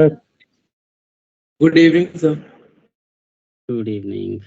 Good evening, sir. Good evening.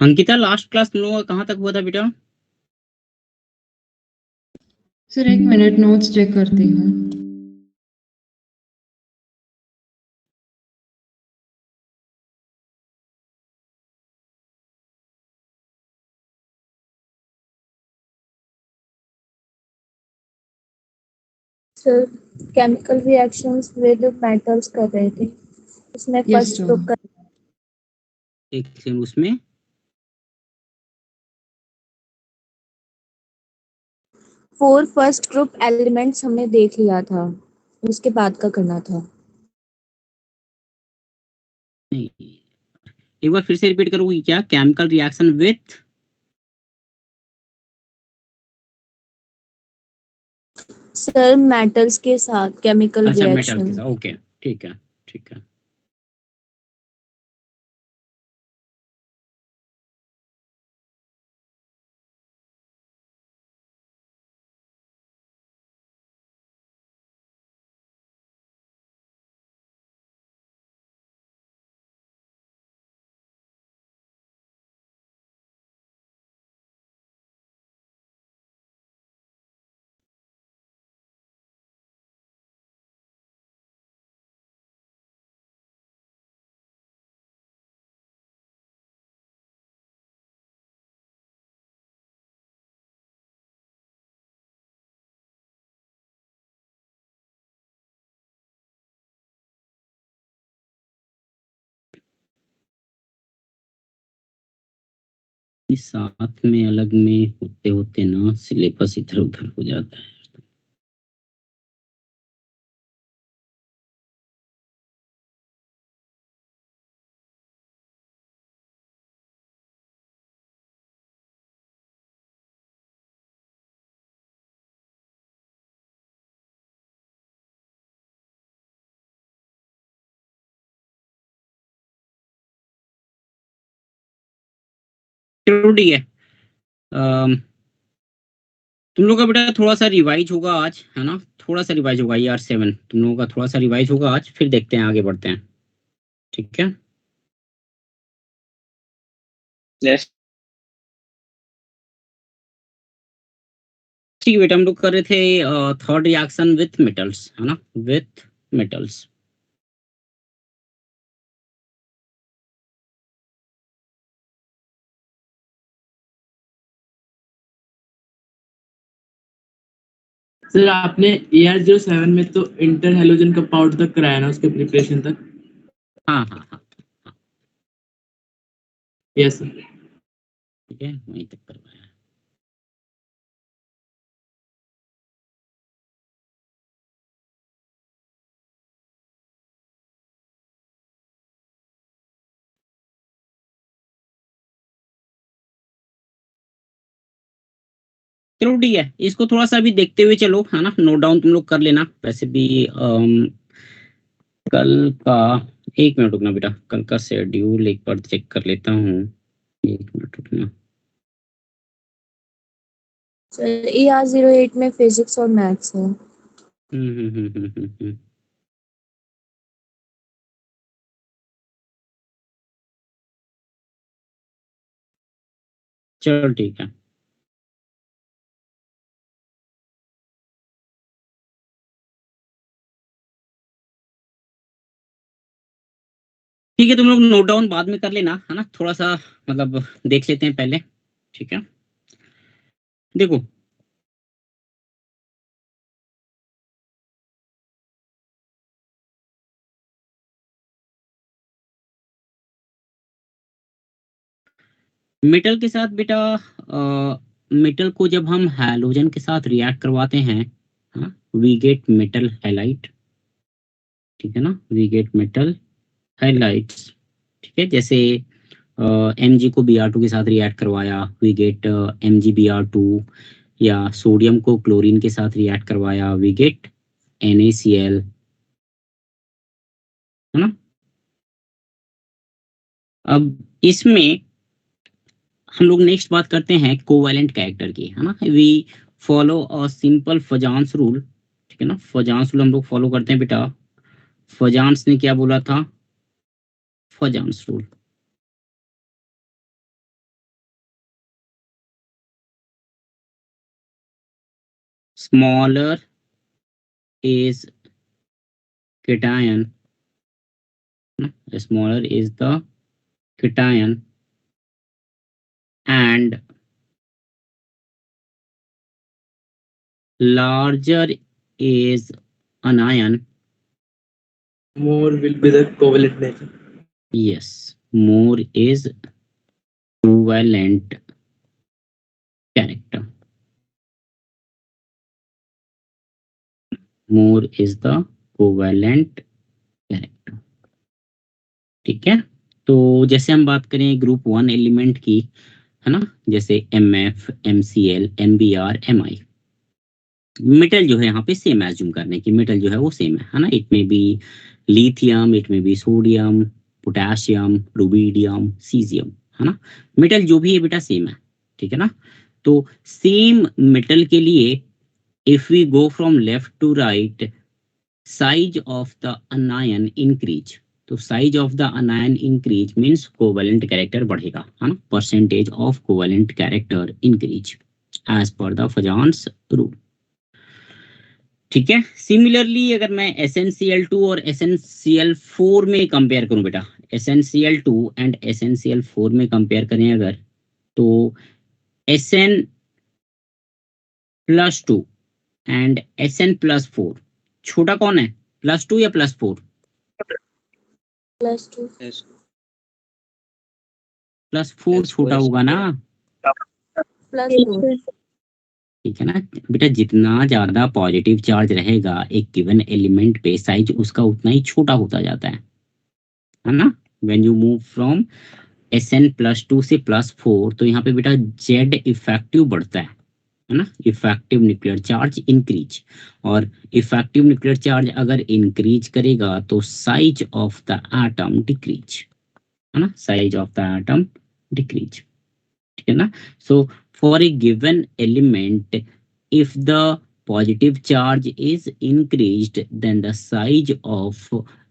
Ankita, last class तुम लोगों का कहाँ तक हुआ था बेटा? सर 1 मिनट नोट्स चेक करती हूँ। Sir chemical reactions with metals कर रहे थे, उसमें Yes, फर्स्ट sir. ग्रुप का एक सेकंड, उसमें 4 फर्स्ट ग्रुप एलिमेंट्स हमने देख लिया था, उसके बाद का करना था। नहीं, एक बार फिर से रिपीट करोगी क्या? Chemical reaction with sir metals के साथ केमिकल अच्छा, मेटल रिएक्शन। के साथ। ओके, ठीक है, ठीक है। इस साथ में अलग में होते होते ना सिलेबस इधर उधर हो जाता है। चलो ठीक है। तुम लोग का बेटा थोड़ा सा रिवाइज होगा आज, है ना? थोड़ा सा रिवाइज होगा, ER7 तुम लोगों का थोड़ा सा रिवाइज होगा आज, फिर देखते हैं, आगे बढ़ते हैं। ठीक है? Yes. ठीक है बेटा, हम लोग कर रहे थे थर्ड रिएक्शन विथ मेटल्स, है ना, विथ मेटल्स। सर आपने AR07 में तो इंटर हेलोजन कंपाउंड तक कराया ना, उसके प्रिपरेशन तक? हाँ हाँ हाँ, यस सर। ठीक है, वहीं तक करवाया। चलो ठीक है, इसको थोड़ा सा भी देखते हुए चलो, है ना, नोट डाउन तुम लोग कर लेना। वैसे भी कल का, एक मिनट रुकना बेटा, कल का शेड्यूल एक बार चेक कर लेता हूँ, एक मिनट रुकना। सर AR08 में फिजिक्स और मैथ्स है। हम्म। चलो ठीक है। ठीक है, तुम लोग नोट डाउन बाद में कर लेना, है ना, थोड़ा सा मतलब देख लेते हैं पहले। ठीक है, देखो मेटल के साथ बेटा, मेटल को जब हम हैलोजन के साथ रिएक्ट करवाते हैं, हाँ, वी गेट मेटल हैलाइड। ठीक है ना, वी गेट मेटल हैलाइड्स। ठीक है, जैसे Mg को Br2 के साथ रिएक्ट करवाया, वी गेट MgBr2, या सोडियम को क्लोरीन के साथ रिएक्ट करवाया, वी गेट NaCl, है ना। अब इसमें हम लोग नेक्स्ट बात करते हैं कोवैलेंट कैरेक्टर की, है ना। We follow a simple Fajans rule. ठीक है ना, फजांस रूल हम लोग फॉलो करते हैं बेटा। फजांस ने क्या बोला था, Fajans rule, smaller is cation, smaller is the cation and larger is anion. More will be the covalent nature. Yes, more is covalent character. More is the covalent character. ठीक है, तो जैसे हम बात करें ग्रुप 1 एलिमेंट की, है ना, जैसे MF, MCl, MBr, Mi, metal जो है यहाँ पे सेम एज्यूम करने की, मेटल जो है वो सेम है ना। It may be lithium, it may be sodium, potassium, rubidium, caesium, है ना। मेटल जो भी है बेटा सेम है। ठीक है ना, तो सेम मेटल के लिए if we go from left to right, size of the anion increase. तो size of the anion increase means covalent character बढ़ेगा, है ना, percentage of covalent character increase as per the Fajans rule. ठीक है, similarly अगर मैं SnCl2 और SnCl4 में कंपेयर करूं बेटा, SnCl2 एंड SnCl4 में कंपेयर करें अगर, तो Sn+2 एंड Sn+4, छोटा कौन है, +2 या +4? +2 +4 छोटा होगा ना। +4 ठीक है ना बेटा, जितना ज्यादा पॉजिटिव चार्ज रहेगा एक गिवन एलिमेंट पे, साइज उसका उतना ही छोटा होता जाता है ना। When you move from Sn+2 से +4, तो यहाँ पे बेटा जेड इफेक्टिव बढ़ता है ना, इफेक्टिव न्यूक्लियर चार्ज इंक्रीज। और इफेक्टिव न्यूक्लियर चार्ज अगर इंक्रीज करेगा तो size of the atom decrease, है ना, size of the atom decrease. ठीक है ना, so for a given element if the positive charge is increased then the size of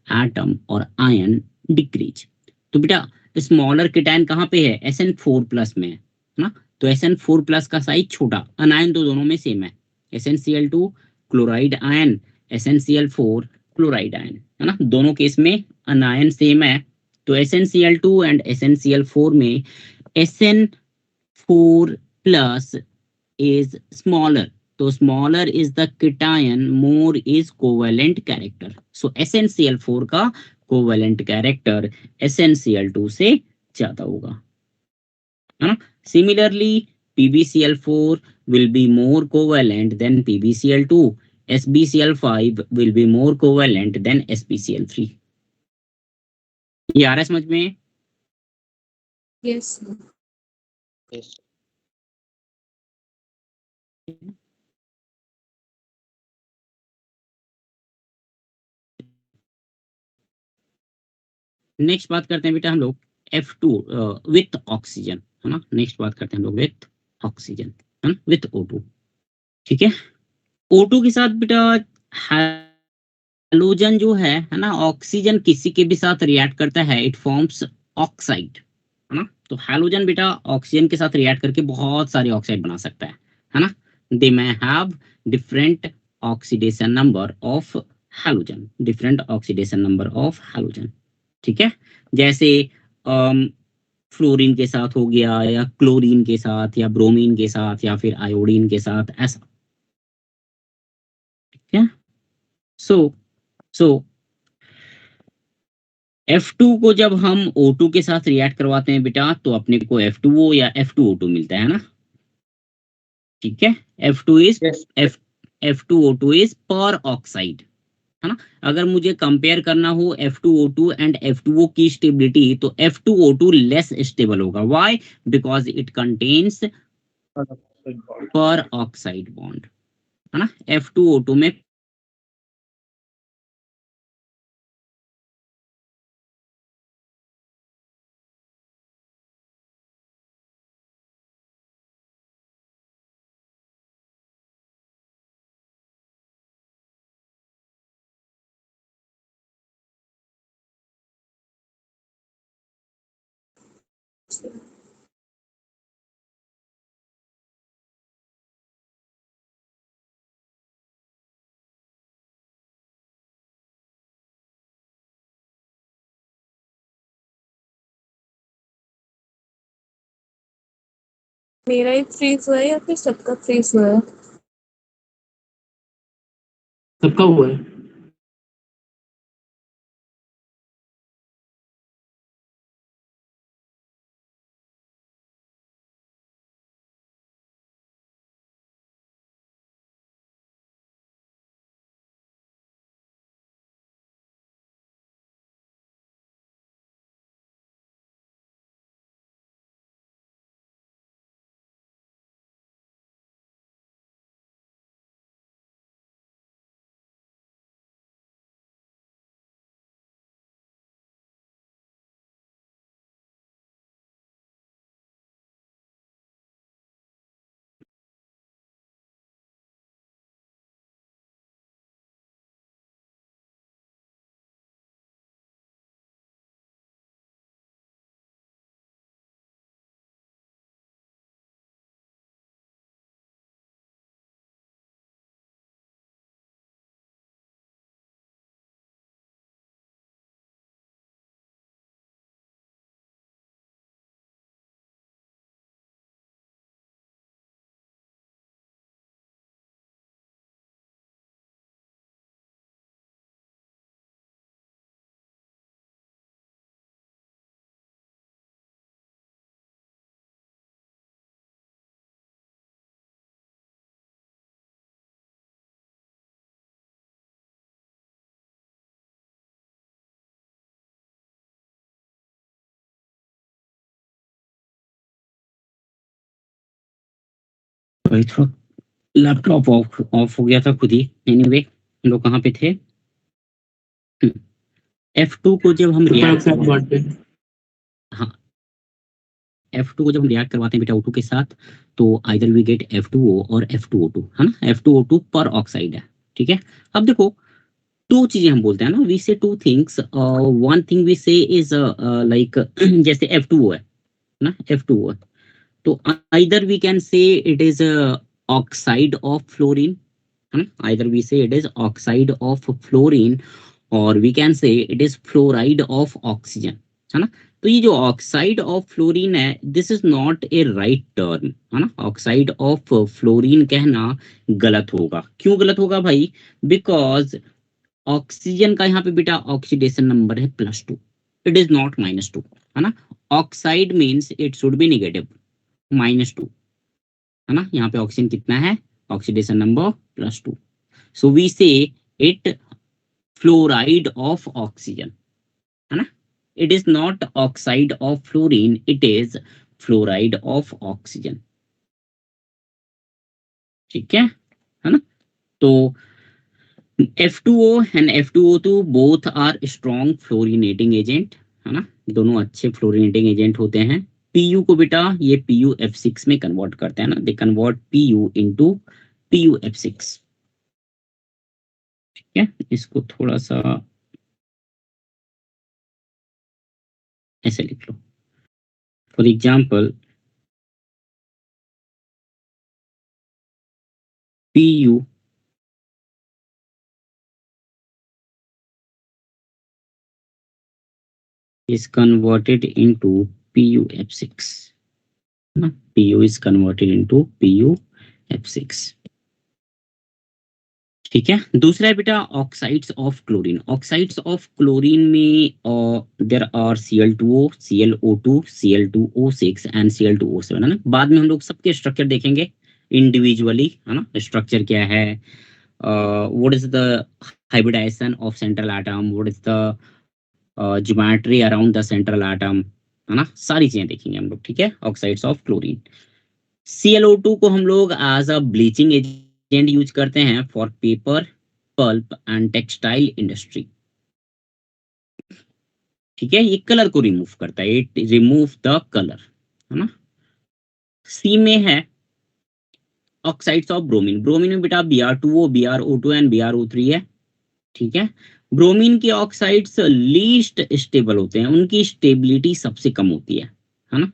atom or ion decrease। तो बेटा स्मॉलर केटायन कहाँ पे है, Sn4 प्लस में है ना, तो Sn4 प्लस का साइज छोटा, अनायन तो दोनों में सेम है, SnCl2 chloride ion, SnCl4 chloride ion, है ना। दोनों केस में अनायन सेम है, तो SnCl2 एंड SnCl4 में SN4 plus is smaller. So smaller is the cation, more is covalent character. So SnCl4 का covalent character SnCl2 से ज्यादा होगा, है ना। Similarly, PbCl4 will be more covalent than PbCl2. SbCl5 will be more covalent than SbCl3. ये आ रहा है समझ में? यस नेक्स्ट बात करते हैं बेटा हम लोग F2 विथ ऑक्सीजन, है ना। नेक्स्ट बात करते हैं हम लोग विथ ऑक्सीजन, है ना, विथ O2। ठीक है, O2 के साथ बेटा हैलोजन जो है ना, ऑक्सीजन किसी के भी साथ रिएक्ट करता है, इट फॉर्म्स ऑक्साइड, है ना। तो हैलोजन बेटा ऑक्सीजन के साथ रिएक्ट करके बहुत सारे ऑक्साइड बना सकता है ना। They may have different oxidation number of halogen, different oxidation number of halogen. ठीक है, जैसे फ्लोरीन के साथ हो गया, या क्लोरीन के साथ, या ब्रोमीन के साथ, या फिर आयोडीन के साथ, ऐसा। ठीक है, सो F2 को जब हम O2 के साथ रिएक्ट करवाते हैं बेटा, तो अपने को F2O या F2O2 मिलता है ना। ठीक है, F2 इज F2O2 इज पर ऑक्साइड, है ना। अगर मुझे कंपेयर करना हो F2O2 एंड F2O की स्टेबिलिटी, तो F2O2 लेस स्टेबल होगा। व्हाई? बिकॉज इट कंटेन्स पर ऑक्साइड बॉन्ड, है ना। F2O2 में मेरा ही फ्रीज हुआ है या फिर सबका फ्रीज हुआ है? सबका हुआ है। भाई थोड़ा लैपटॉप ऑफ हो गया था खुद ही। एनीवे, हम लोग कहाँ पे थे? F2 को जब हम सुपर रिएक्ट ऑक्साइड बॉन्ड पे। हाँ, F2 को जब हम रिएक्ट करवाते हैं बेटा O2 के साथ, तो आइदर वी गेट F2O और F2O2, है ना। F2O2 पर ऑक्साइड है। ठीक है, अब देखो दो चीजें हम बोलते हैं ना, we say two things. One thing we say is like जैसे F2O है ना, F2O है, तो either we can say it is oxide of fluorine, है ना, either we say it is oxide of fluorine और we can say it is fluoride of oxygen, है ना। तो ये जो ऑक्साइड ऑफ फ्लोरीन है, this is not a right term, है ना। ऑक्साइड ऑफ फ्लोरीन कहना गलत होगा। क्यों गलत होगा भाई? बिकॉज ऑक्सीजन का यहाँ पे बेटा ऑक्सीडेशन नंबर है +2, इट इज नॉट -2, है ना। Oxide means it should be negative, -2, है ना। यहाँ पे ऑक्सीजन कितना है? Oxidation number +2, so we say it fluoride of oxygen, है ना। It is not oxide of fluorine, it is fluoride of oxygen, ठीक है ना। तो F2O and F2O2 both are strong fluorinating agent, है ना, दोनों अच्छे फ्लोरिनेटिंग एजेंट होते हैं। Pu को बेटा ये PuF6 में कन्वर्ट करते हैं ना, they convert Pu into PuF6, ठीक है। इसको थोड़ा सा ऐसे लिख लो, for example Pu is converted into PuF6, है ना, Pu is converted into PuF6, ठीक है। दूसरा है बेटा oxides of chlorine. Oxides of chlorine में there are Cl2O, ClO2, Cl2O6 and Cl2O7, है ना। बाद में हम लोग सबके स्ट्रक्चर देखेंगे इंडिविजुअली, है ना। स्ट्रक्चर क्या है, what is the hybridisation of central atom, what is the geometry around the central atom, है ना, सारी चीजें देखेंगे हम लोग, ठीक है। Oxides of chlorine. ClO2 को हम लोग as a bleaching agent use करते हैं for paper, pulp and textile industry, ठीक है। ये कलर को रिमूव करता है, इट रिमूव द कलर, है ना। सी में है ऑक्साइड्स ऑफ ब्रोमीन। ब्रोमीन में बेटा Br2O, BrO2 एंड BrO3 है, ठीक है। ब्रोमीन के ऑक्साइड्स लीस्ट स्टेबल होते हैं, उनकी स्टेबिलिटी सबसे कम होती है ना।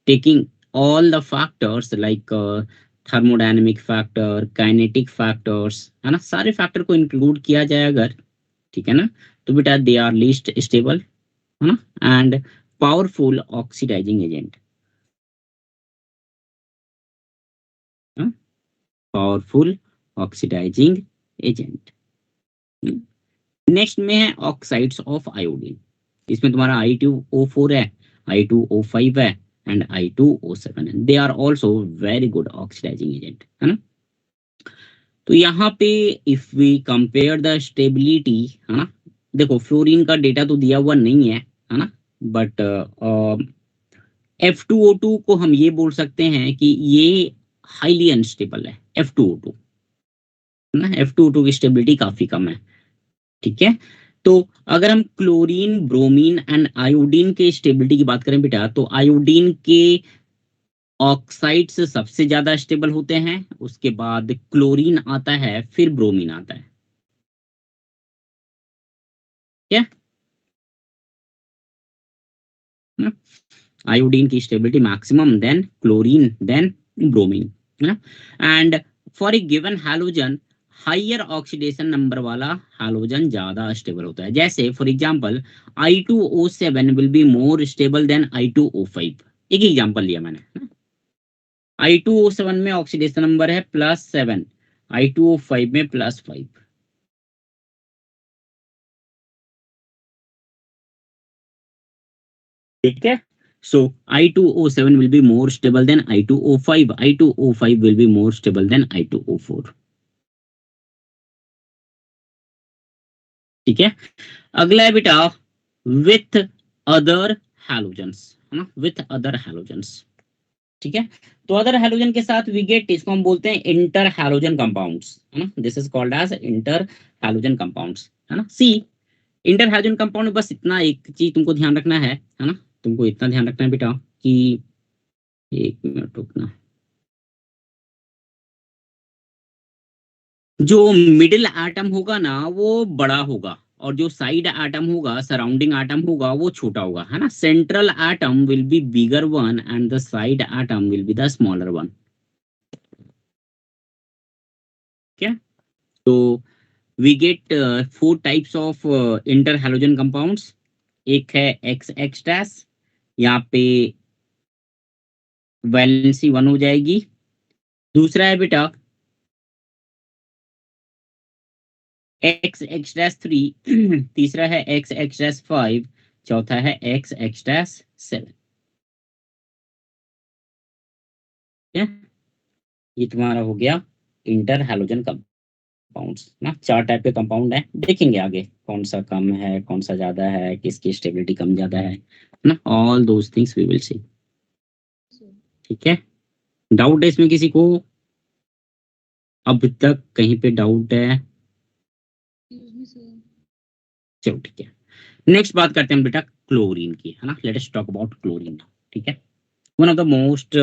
Taking all the factors like thermodynamic factor, kinetic factors, है ना, सारे फैक्टर को इंक्लूड किया जाए अगर, ठीक है ना, तो बेटा दे आर लीस्ट स्टेबल, है ना, and powerful oxidising agent, powerful oxidising agent. Next में है ऑक्साइड्स ऑफ आयोडीन। इसमें तुम्हारा I2O4 है, I2O5 है एंड I2O7 है। They are also very good oxidising agent, है ना। तो यहाँ पे if we compare the stability, है ना, देखो फ्लोरीन का डेटा तो दिया हुआ नहीं है ना, बट F2O2 को हम ये बोल सकते हैं कि ये हाईली अनस्टेबल है, F2O2, है ना। F2O2 की स्टेबिलिटी काफी कम है, ठीक है। तो अगर हम क्लोरीन, ब्रोमीन एंड आयोडीन के स्टेबिलिटी की बात करें बेटा, तो आयोडीन के ऑक्साइड्स सबसे ज्यादा स्टेबल होते हैं, उसके बाद क्लोरीन आता है, फिर ब्रोमीन आता है, क्या आयोडीन की stability maximum, then chlorine, then bromine, है ना। And for a given halogen higher oxidation number वाला हैलोजन ज्यादा स्टेबल होता है। जैसे for example I2O7 will be more stable than I2O5। एक एग्जांपल लिया मैंने, I2O7 में ऑक्सीडेशन नंबर है +7, I2O5 में +5, ठीक है। So I2O7 will be more stable than I2O5. I2O5 will be more stable than I2O4. ठीक है। अगला है बेटा विथ अदर हैलोजेंस, है ना, विथ अदर हैलोजेंस, ठीक है। तो अदर हैलोजन के साथ वी गेट, इसको हम बोलते हैं इंटर हैलोजन कंपाउंड्स, है ना। This is called as inter halogen compounds, है ना। सी इंटर हैलोजन कंपाउंड में बस इतना एक चीज तुमको ध्यान रखना है ना, तुमको इतना ध्यान रखना है बेटा कि एक मिनट रुकना, जो मिडिल एटम होगा ना वो बड़ा होगा और जो साइड एटम होगा, सराउंडिंग एटम होगा, वो छोटा होगा, है ना। Central atom will be bigger one and the side atom will be the smaller one, तो we get 4 types of inter halogen compounds. एक है XX डैश, यहाँ पे वैलेंसी 1 हो जाएगी। दूसरा है बेटा XX डैश 3, तीसरा है XX डैश 5, चौथा है XX डैश 7। ये तुम्हारा हो गया इंटर हैलोजन कंपाउंड्स ना। 4 टाइप के कंपाउंड है, देखेंगे आगे कौन सा कम है, कौन सा ज्यादा है, किसकी स्टेबिलिटी कम ज्यादा है ना। All those things we will see. ठीक है, डाउट है इसमें किसी को? अब तक कहीं पे डाउट है? चलो ठीक है, नेक्स्ट बात करते हैं बेटा क्लोरीन की, है ना। Let us talk about chlorine. ठीक है, वन ऑफ द मोस्ट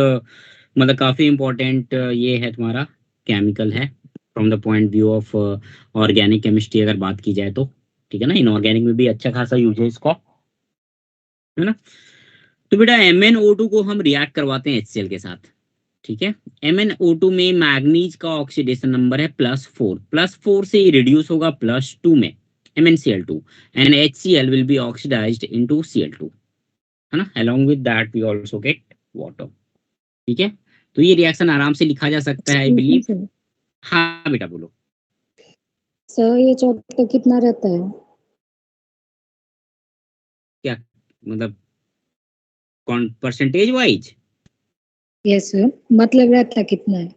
मतलब काफी इंपॉर्टेंट ये है तुम्हारा केमिकल है from the point view of organic chemistry अगर बात की जाए तो। ठीक है ना, इनऑर्गेनिक में भी अच्छा खासा यूज है इसका, है ना। तो बेटा MnO2 को हम रिएक्ट करवाते हैं HCl के साथ। ठीक है, MnO2 में मैग्नीज का ऑक्सीडेशन नंबर है +4, +4 से रिड्यूस होगा +2 में MnCl2 and HCl will be oxidised into Cl2, है ना। along with that we also get water। ठीक है, तो ये रिएक्शन आराम से लिखा जा सकता है आई बिलीव। हाँ बेटा बोलो। सर ये चौथा कितना रहता है? क्या मतलब कौन परसेंटेज वाइज? यस सर, मतलब रहता कितना है?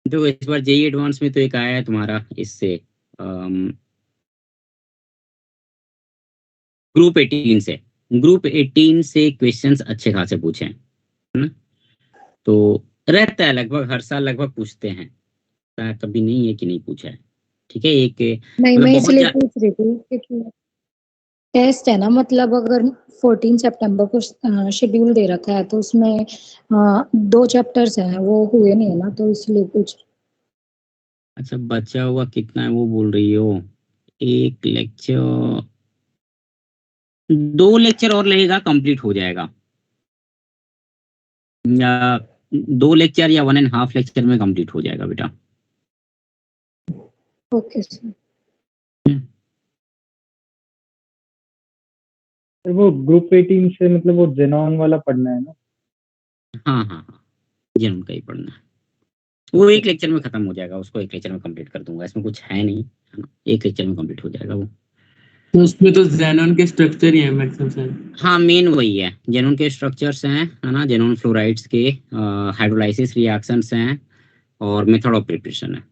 देखो इस बार JEE एडवांस में तो एक आया है तुम्हारा इससे ग्रुप 18 से क्वेश्चंस अच्छे खासे पूछे हैं, है ना। तो रहता है लगभग हर साल लगभग पूछते हैं, कभी नहीं है कि नहीं पूछा है। ठीक है, एक नहीं, मतलब मैं बहुत इसलिए पूछ रही थी क्योंकि टेस्ट है ना, मतलब अगर 14 सितंबर को शेड्यूल दे रखा है तो उसमें 2 चैप्टर्स हैं, वो हुए नहीं है ना, तो इसलिए पूछ। अच्छा बचा हुआ कितना है वो बोल रही हो? एक लेक्चर, 2 लेक्चर और लगेगा कंप्लीट हो जाएगा, या 2 लेक्चर या 1.5 लेक्चर में कंप्लीट हो जाएगा बेटा। Okay sir. सर वो ग्रुप 18 से मतलब वो जेनॉन वाला पढ़ना है ना? हाँ हाँ हाँ, ये उनका ही पढ़ना है। वो एक लेक्चर में खत्म हो जाएगा, उसको एक लेक्चर में कंप्लीट कर दूंगा, इसमें कुछ है नहीं, है ना। एक लेक्चर में कंप्लीट हो जाएगा वो। तो उसमें तो ज़ेनॉन के स्ट्रक्चर ही है मैक्सिमम शायद। हाँ मेन वही है, जेनोन के स्ट्रक्चर्स हैं, है ना। जेनोन फ्लोराइड्स के हाइड्रोलाइसिस रिएक्शंस हैं और मेथड ऑफ प्रिपरेशन है।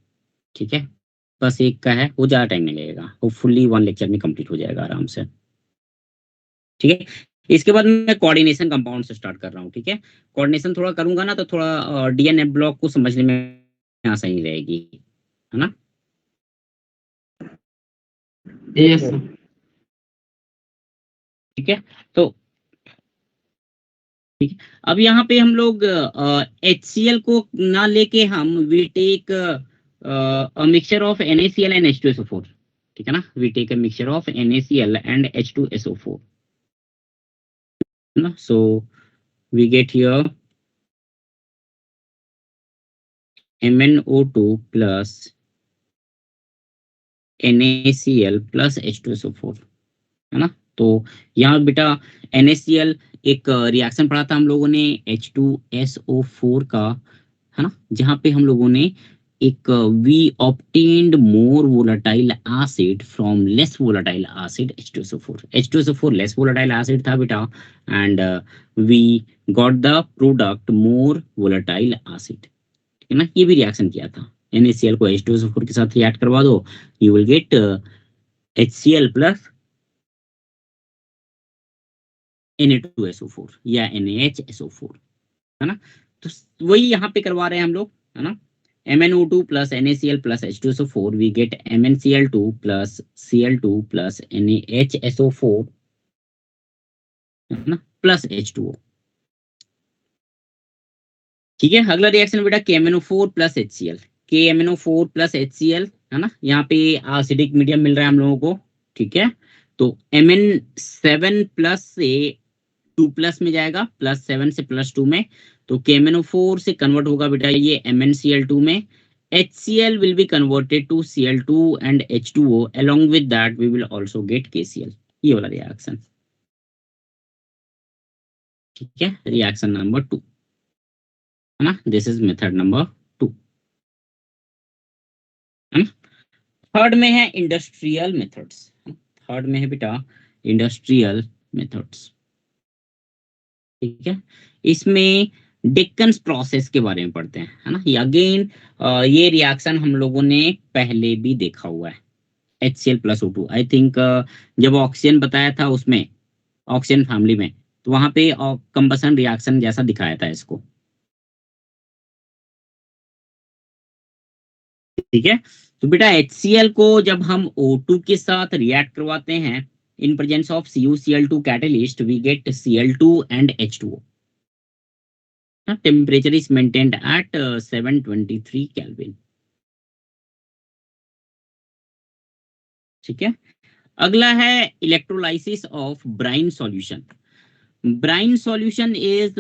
ठीक है, बस एक का है, वो ज़्यादा टाइम नहीं लगेगा, वो फुल्ली 1 लेक्चर में कंप्लीट हो जाएगा आराम से। ठीक है, इसके बाद मैं कोऑर्डिनेशन कंपाउंड से स्टार्ट कर रहा हूँ। ठीक है, कोऑर्डिनेशन थोड़ा करूंगा ना तो थोड़ा DNF ब्लॉक को समझने में आसानी रहेगी, है ना। Yes sir. ठीक है, तो ठीक है, अब यहाँ पे हम लोग HCl को ना लेके हम we take a mixture of NaCl and H2SO4। ठीक है ना, we take a mixture of NaCl and H2SO4, ना। So we get here MnO2 plus NaCl plus H2SO4, है ना। तो यहाँ बेटा NaCl एक रिएक्शन पढ़ा था हम लोगों ने H2SO4 का, है ना, जहाँ पे हम लोगों ने एक we obtained more volatile acid from less volatile acid H2SO4 less volatile acid था बेटा, and we got the product more volatile acid, है ना। ये भी रिएक्शन किया था, NaCl को H2SO4 के साथ रिएक्ट करवा दो, you will gate HCl plus Na2SO4 या NaHSO4, है ना। तो वही यहाँ पे करवा रहे हैं हम लोग, है ना। MnO2 plus NaCl plus H2SO4 we get MnCl2 plus Cl2 plus NaHSO4, है ना, प्लस H2O। ठीक है, अगला रिएक्शन बेटा KMnO4 plus HCl, KMnO4 plus HCl, है ना। यहाँ पे एसिडिक मीडियम मिल रहा है हम लोगों को। ठीक है, तो Mn7 प्लस से 2 प्लस में जाएगा, +7 से +2 में, तो KMnO4 से कन्वर्ट होगा बेटा ये MnCl2 में, HCl will be converted to Cl2 and H2O. Along with that, we will also get KCl. ये वाला रिएक्शन, ठीक है, रिएक्शन नंबर 2 है ना, दिस इज मेथड नंबर 2 है ना। थर्ड में है इंडस्ट्रियल मेथड्स, थर्ड में है बेटा इंडस्ट्रियल मेथड्स, ठीक है। इसमें डिकन्स प्रोसेस के बारे में पढ़ते हैं, है ना। ये अगेन ये रिएक्शन हम लोगों ने पहले भी देखा हुआ है, HCl plus O2। I think जब ऑक्सीजन बताया था उसमें, ऑक्सीजन फैमिली में, तो वहां पे कंबसन रिएक्शन जैसा दिखाया था इसको, ठीक है। तो बेटा HCl को जब हम O2 के साथ रिएक्ट करवाते हैं in presence of CuCl2 catalyst, we get Cl2 and H2O। Temperature is maintained at 723 kelvin, ठीक है। अगला है electrolysis of brine solution. Brine solution is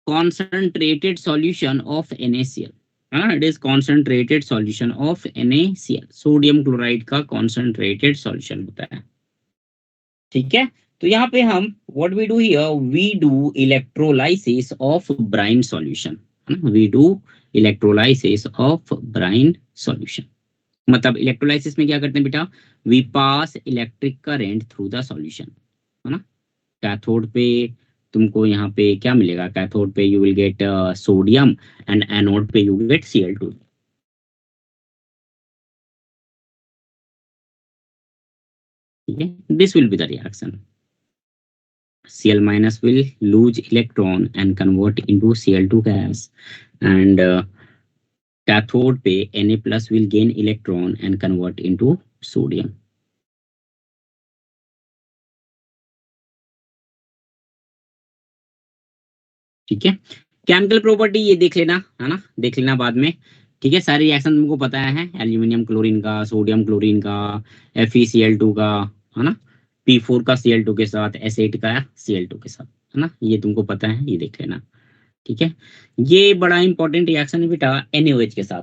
concentrated solution of NaCl, it is concentrated solution of NaCl, sodium chloride का concentrated solution होता है, ठीक है। तो यहाँ पे हम what we do here, we do electrolysis of brine solution, we do electrolysis of brine solution। मतलब इलेक्ट्रोलाइसिस में क्या करते हैं बेटा, we pass electric current through the solution, है ना। कैथोड पे तुमको यहाँ पे क्या मिलेगा, कैथोड पे you will gate sodium and anode पे यू विल गेट Cl2, ठीक है। This will be the reaction, Cl minus will lose electron and convert into Cl2 gas, and cathode पे Na plus will gain electron and convert into sodium, ठीक है। Chemical property ये देख लेना, है ना, देख लेना बाद में, ठीक है। सारे रिएक्शन तुमको पता है, एल्यूमिनियम क्लोरीन का, सोडियम क्लोरीन का, FeCl2 का, है ना, P4 का Cl2 के साथ, S8 का Cl2 के साथ, है ना, ये तुमको पता है, ये देख लेना, ठीक है। ये बड़ा इंपॉर्टेंट रिएक्शन है बेटा NaOH के साथ,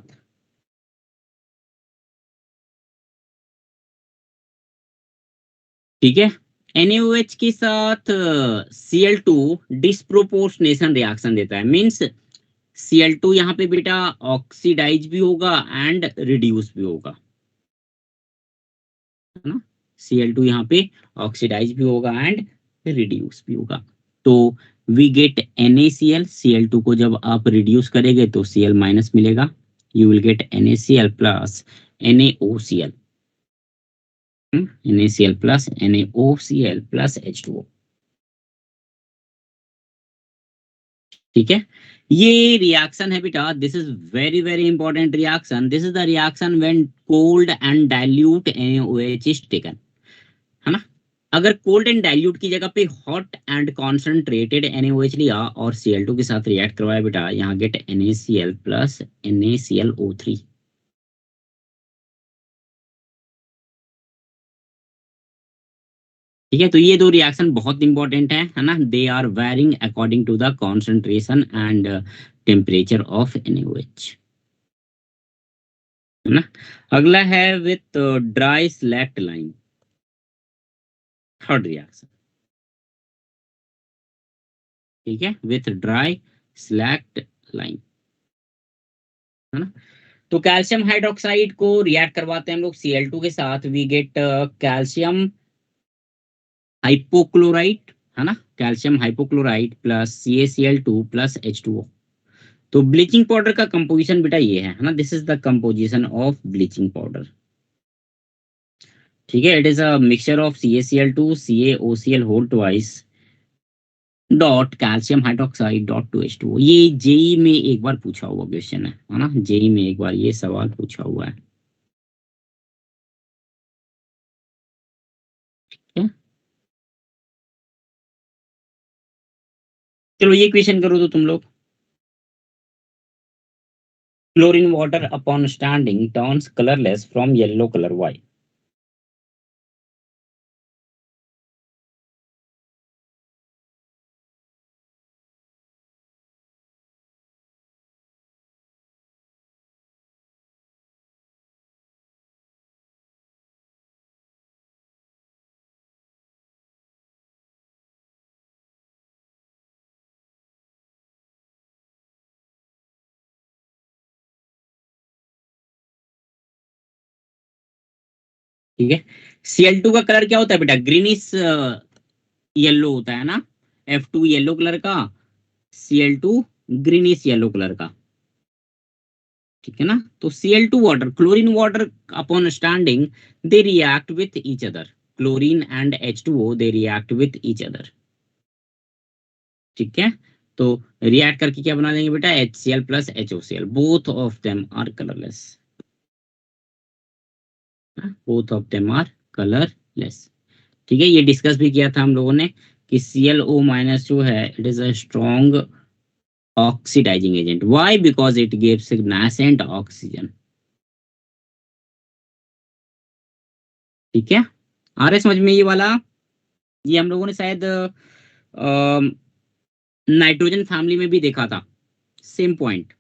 ठीक है। NaOH के साथ Cl2 डिस्प्रोपोर्शनेशन रिएक्शन देता है, मीन्स Cl2 यहाँ पे बेटा ऑक्सीडाइज भी होगा एंड रिड्यूस भी होगा, है ना। Cl2 यहाँ पे ऑक्सीडाइज भी होगा एंड रिड्यूस भी होगा। तो वी गेट NaCl, Cl2 को जब आप रिड्यूस करेंगे तो Cl माइनस मिलेगा, you will gate NaCl plus NaOCl, NaCl plus NaOCl plus H2O, ठीक है। ये रिएक्शन है बेटा, this is very very important reaction, this is the reaction when cold and dilute NaOH is taken, है ना। अगर cold and dilute की जगह पे हॉट एंड कॉन्सेंट्रेटेड NaOH लिया और Cl2 के साथ रिएक्ट करवाया बेटा, यहाँ गेट NaCl प्लस NaClO3, ठीक है। तो ये दो रिएक्शन बहुत इंपॉर्टेंट है ना, they are varying according to the concentration and temperature of NaOH, है ना। अगला है with dry slaked lime, third reaction, ठीक है, विथ ड्राई स्लैक्ट लाइन, है ना। तो कैल्शियम हाइड्रोक्साइड को रिएक्ट करवाते हैं हम लोग Cl2 के साथ, वी गेट कैल्शियम हाइपोक्लोराइड, है ना, calcium hypochloride plus CaCl2 plus H2O। तो ब्लीचिंग पाउडर का कंपोजिशन बेटा ये है ना, this is the composition of bleaching powder, ठीक है। It is a mixture of CaCl2 CaOCl whole twice dot calcium hydroxide dot two H2O। ये JEE में एक बार पूछा हुआ क्वेश्चन है ना, जेई में एक बार ये सवाल पूछा हुआ है, ठीक है? चलो ये क्वेश्चन करो तो तुम लोग, chlorine water upon standing turns colorless from yellow color, why? ठीक है। Cl2 का कलर क्या होता है बेटा? ग्रीनिश येलो होता है ना। F2 येलो कलर का, Cl2 ग्रीनिश येलो कलर का, ठीक है ना। तो Cl2 water, chlorine water upon standing they react with each other, chlorine and H2O they react with each other, ठीक है। तो रिएक्ट करके क्या बना देंगे बेटा? HCl plus HOCl, both of them are colourless, both of them are colourless, ठीक है। ये डिस्कस भी किया था हम लोगों ने कि ClO माइनस जो है it is a strong oxidising agent. Why? Because it gives nascent oxygen, ठीक है। आ रहा है समझ में ये वाला? ये हम लोगों ने शायद नाइट्रोजन फैमिली में भी देखा था, सेम पॉइंट।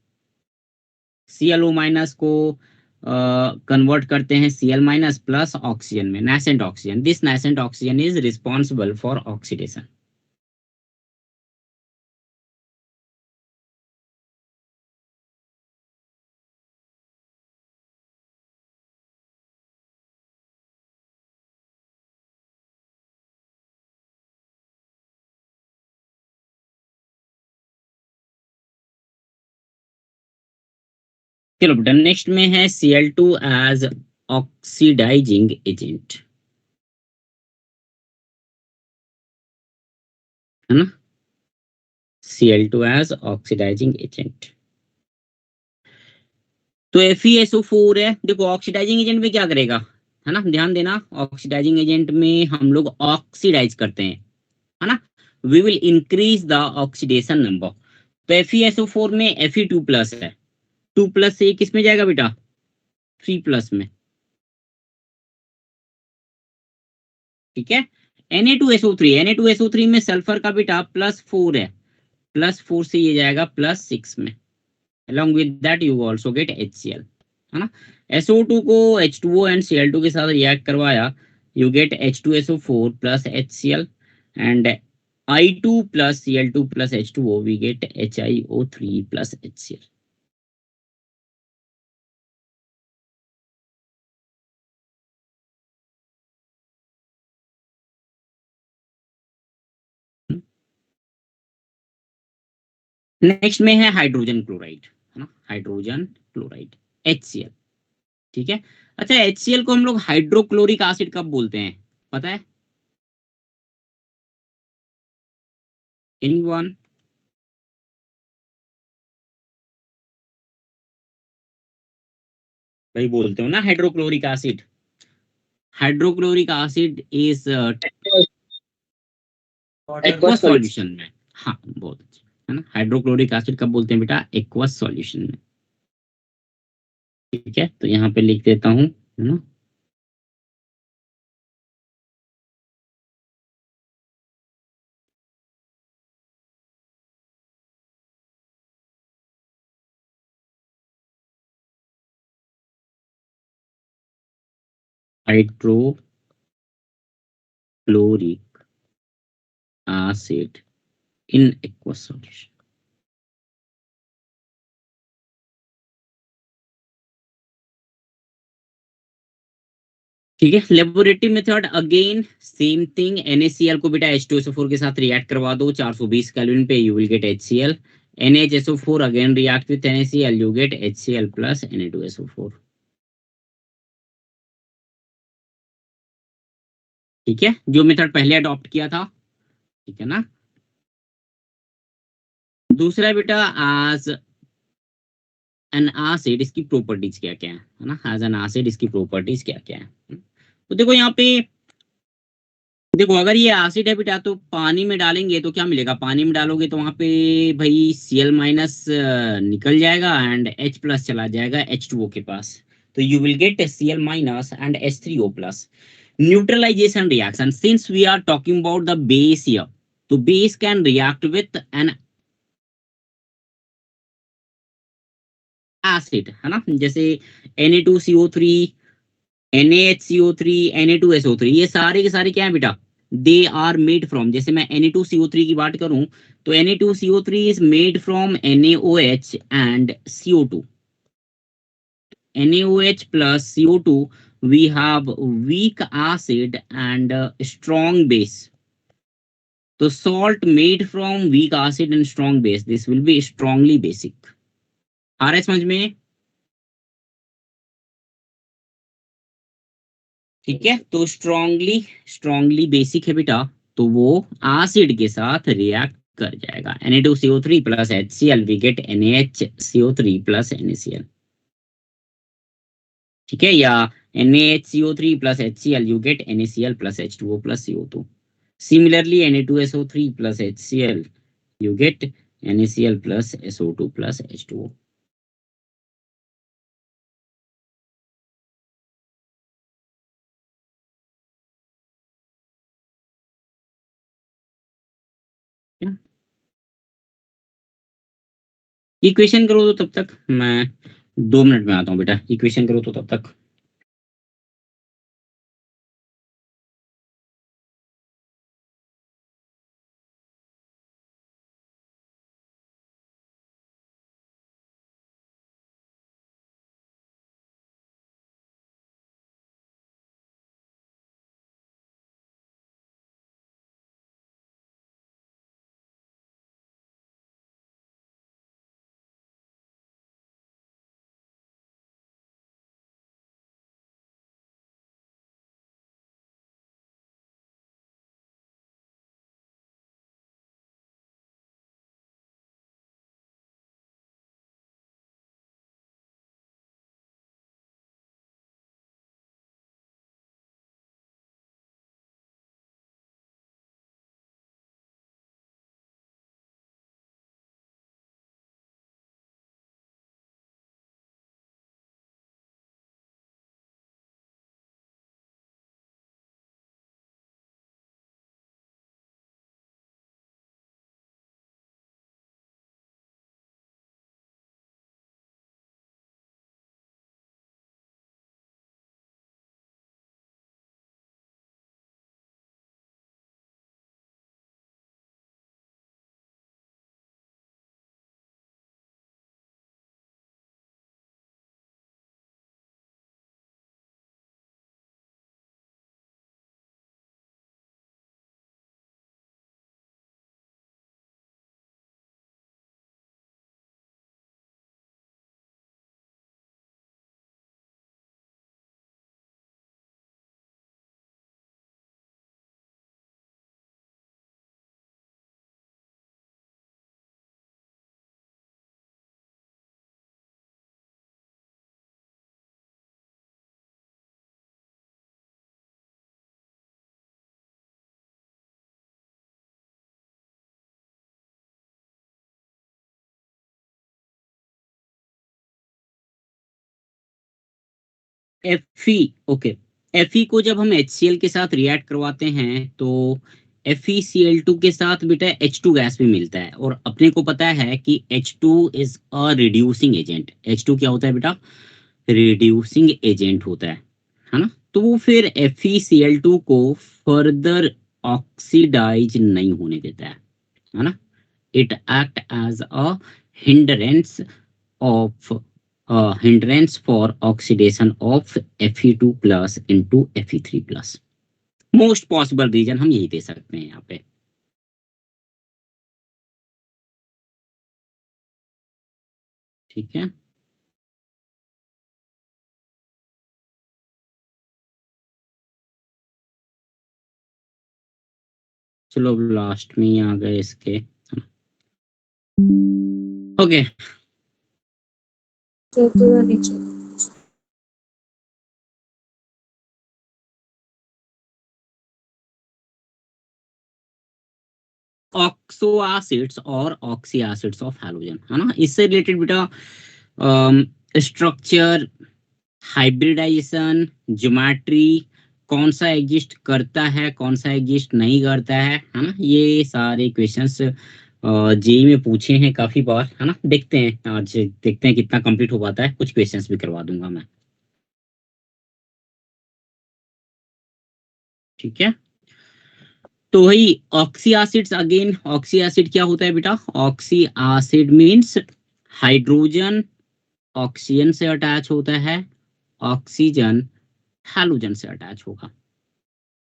ClO माइनस को कन्वर्ट करते हैं Cl माइनस प्लस ऑक्सीजन में, nascent oxygen. This nascent oxygen is responsible for oxidation. चलो बेटा, नेक्स्ट में है Cl2 एज ऑक्सीडाइजिंग एजेंट, है ना। Cl2 as oxidising agent. तो FeSO4 है। देखो ऑक्सीडाइजिंग एजेंट में क्या करेगा, है ना, ध्यान देना। ऑक्सीडाइजिंग एजेंट में हम लोग ऑक्सीडाइज करते हैं, है ना। We will increase the oxidation number. तो FeSO4 में Fe2 प्लस है, 2 प्लस से किस में जाएगा बेटा? 3 प्लस में, ठीक है। Na2SO3, Na2SO3 में सल्फर का बेटा +4 है, +4 से ये जाएगा +6 में। along with that you also get HCl, है ना। SO2 को H2O एंड Cl2 के साथ रिएक्ट करवाया, you get H2SO4 plus HCl and I2 plus Cl2 plus H2O we get HiO3 plus HCl। Next में है हाइड्रोजन क्लोराइड, है ना, हाइड्रोजन क्लोराइड HCl, ठीक है। अच्छा, HCl को हम लोग हाइड्रोक्लोरिक एसिड कब बोलते हैं, पता है? एनीवन? भाई बोलते हो ना hydrochloric acid. Hydrochloric acid is aqueous solution में। हाँ बहुत अच्छा, है ना। हाइड्रोक्लोरिक एसिड कब बोलते हैं बेटा? एक्वस सॉल्यूशन में, ठीक है। तो यहाँ पे लिख देता हूँ, है ना। Hydrochloric acid in aqueous solution, ठीक है। Laboratory method again same thing. NaCl को बेटा H2SO4 के साथ रिएक्ट करवा दो 420 केल्विन पे, you will gate HCl। NaHSO4 again react with NaCl, you get HCl plus Na2SO4, ठीक है। जो मेथड पहले अडॉप्ट किया था, ठीक है ना। दूसरा बेटा एज एन एसिड इसकी प्रॉपर्टीज क्या क्या है ना। एज एन एसिड इसकी प्रॉपर्टीज क्या क्या है। तो देखो यहाँ पे, देखो अगर ये एसिड है बेटा तो पानी में डालेंगे तो क्या मिलेगा? पानी में डालोगे तो वहां पे भाई Cl माइनस निकल जाएगा एंड H प्लस चला जाएगा H2O के पास, तो you will get Cl minus and H3O plus. Neutralisation reaction, since we are talking about the base here, तो base can react with an acid, है ना। जैसे Na2CO3, NaHCO3, Na2SO3, ये सारे के सारे क्या है बेटा? दे आर मेड फ्रॉम, जैसे मैं Na2CO3 की बात करूं तो Na2CO3 is made from NaOH and CO2। NaOH plus CO2 we have weak acid and strong base. So salt made from weak acid and strong base, this will be strongly basic. आ रहा है समझ में? ठीक है, तो strongly basic है बेटा, तो वो एसिड के साथ रिएक्ट कर जाएगा। Na2CO3 plus HCl, we get NaHCO3 plus NaCl। ठीक है, या NaHCO3 plus HCl, you get NaCl plus H2O plus CO2। Similarly, Na2SO3 plus HCl, you get NaCl plus SO2 plus H2O। Equation करो तो तब तक, मैं 2 मिनट में आता हूँ बेटा, इक्वेशन करो तो तब तक। Fe, ओके, Fe को जब हम HCl के साथ रिएक्ट करवाते हैं तो FeCl2 के साथ बेटा H2 गैस भी मिलता है, और अपने को पता है कि H2 is a reducing agent. H2 क्या होता है बेटा? रिड्यूसिंग एजेंट होता है ना? तो वो फिर FeCl2 को फर्दर ऑक्सीडाइज नहीं होने देता है ना? It act as a hindrance of hindrance for oxidation of Fe2 plus into Fe3 plus। Most possible reason हम यही दे सकते हैं यहाँ पे। ठीक है, चलो अब लास्ट में ही आ गए इसके। ओके, ऑक्सो एसिड्स और ऑक्सी एसिड्स ऑफ हैलोजन, है ना? इससे रिलेटेड बेटा स्ट्रक्चर, हाइब्रिडाइजेशन, ज्योमेट्री, कौन सा एग्जिस्ट करता है, कौन सा एग्जिस्ट नहीं करता है ना? ये सारे क्वेश्चंस जेई में पूछे हैं काफी बार, है ना? देखते हैं आज, देखते हैं कितना कंप्लीट हो पाता है। कुछ क्वेश्चंस भी करवा दूंगा मैं। ठीक है, तो वही oxy acids, again oxy acid क्या होता है बेटा? Oxy acid means hydrogen oxygen से अटैच होता है, ऑक्सीजन हैलोजन से अटैच होगा,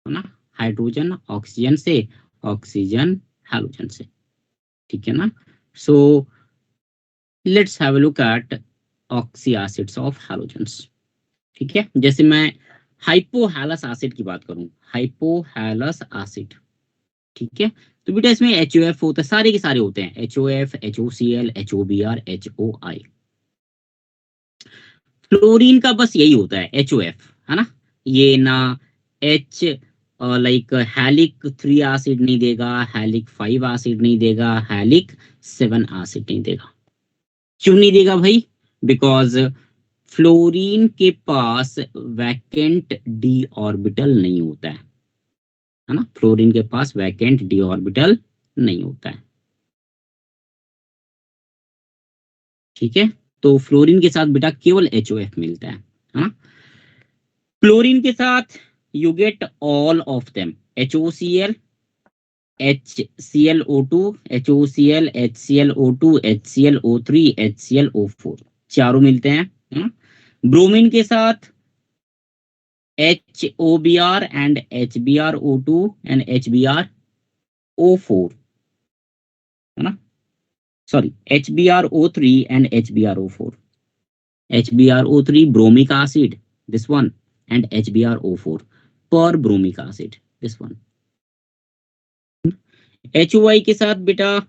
है ना, हाइड्रोजन ऑक्सीजन से, ऑक्सीजन हैलोजन से, ठीक है ना। So let's have a look at oxy acids of halogens, ठीक है। जैसे मैं हाइपोहैलस एसिड की बात करूं, हाइपोहैलस एसिड, ठीक है, तो बेटा इसमें HOF होता है, सारे के सारे होते हैं, HOF, HOCl, HOBr, HOI। Fluorine का बस यही होता है HOF, है ना, ये ना H लाइक हैलिक 3 एसिड नहीं देगा, हैलिक 5 एसिड नहीं देगा, हैलिक 7 एसिड नहीं देगा। क्यों नहीं देगा भाई? बिकॉज फ्लोरीन के पास वैकेंट d ऑर्बिटल नहीं होता है ना, फ्लोरीन के पास वैकेंट d ऑर्बिटल नहीं होता है, ठीक है। तो फ्लोरीन के साथ बेटा केवल HOF मिलता है ना। क्लोरीन के साथ you get all of them, HOCl, HClO2, HOCl, HClO2, HClO3, HClO4, चारों मिलते हैं, है ना। ब्रोमीन के साथ HOBr and HBrO2 and HBrO4, है ना, sorry HBrO3 and HBrO4, HBrO3 bromic acid, this one, and HBrO4 per bromic acid, this one. HOI के साथ बेटा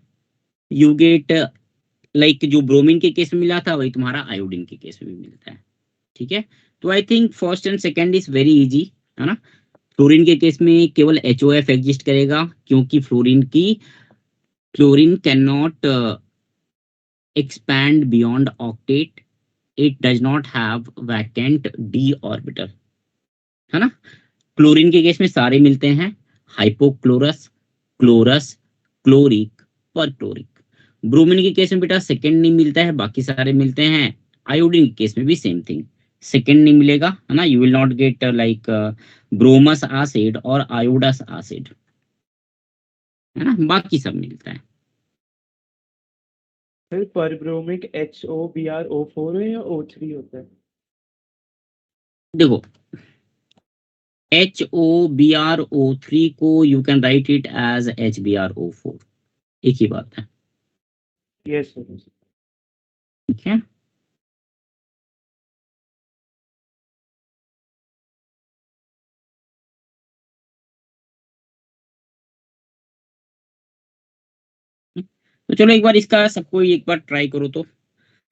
यू गेट लाइक जो ब्रोमीन के केस में मिला था वही तुम्हारा आयोडीन के केस में भी मिलता है, ठीक है। तो I think first and second is very easy, है ना। फ्लोरीन के केस में केवल HOF एग्जिस्ट करेगा, क्योंकि fluorine can not expand beyond octet, it does not have vacant d orbital, है ना। क्लोरीन के केस में सारे मिलते हैं, hypochlorous, chlorous, chloric, perchloric. Bromine के केस में बेटा सेकंड नहीं मिलता है, बाकी सारे मिलते हैं। आयोडीन के केस में भी सेम थिंग, सेकंड नहीं मिलेगा, है ना, you will not get like bromous acid और आयोडस एसिड, है ना, बाकी सब मिलता है। सर परब्रोमिक HOBrO4 है या O3 होता है? देखो HOBrO3 को you can write it as HBrO4, एक ही बात है, यस सर। ठीक है। तो चलो एक बार इसका सबको एक बार ट्राई करो। तो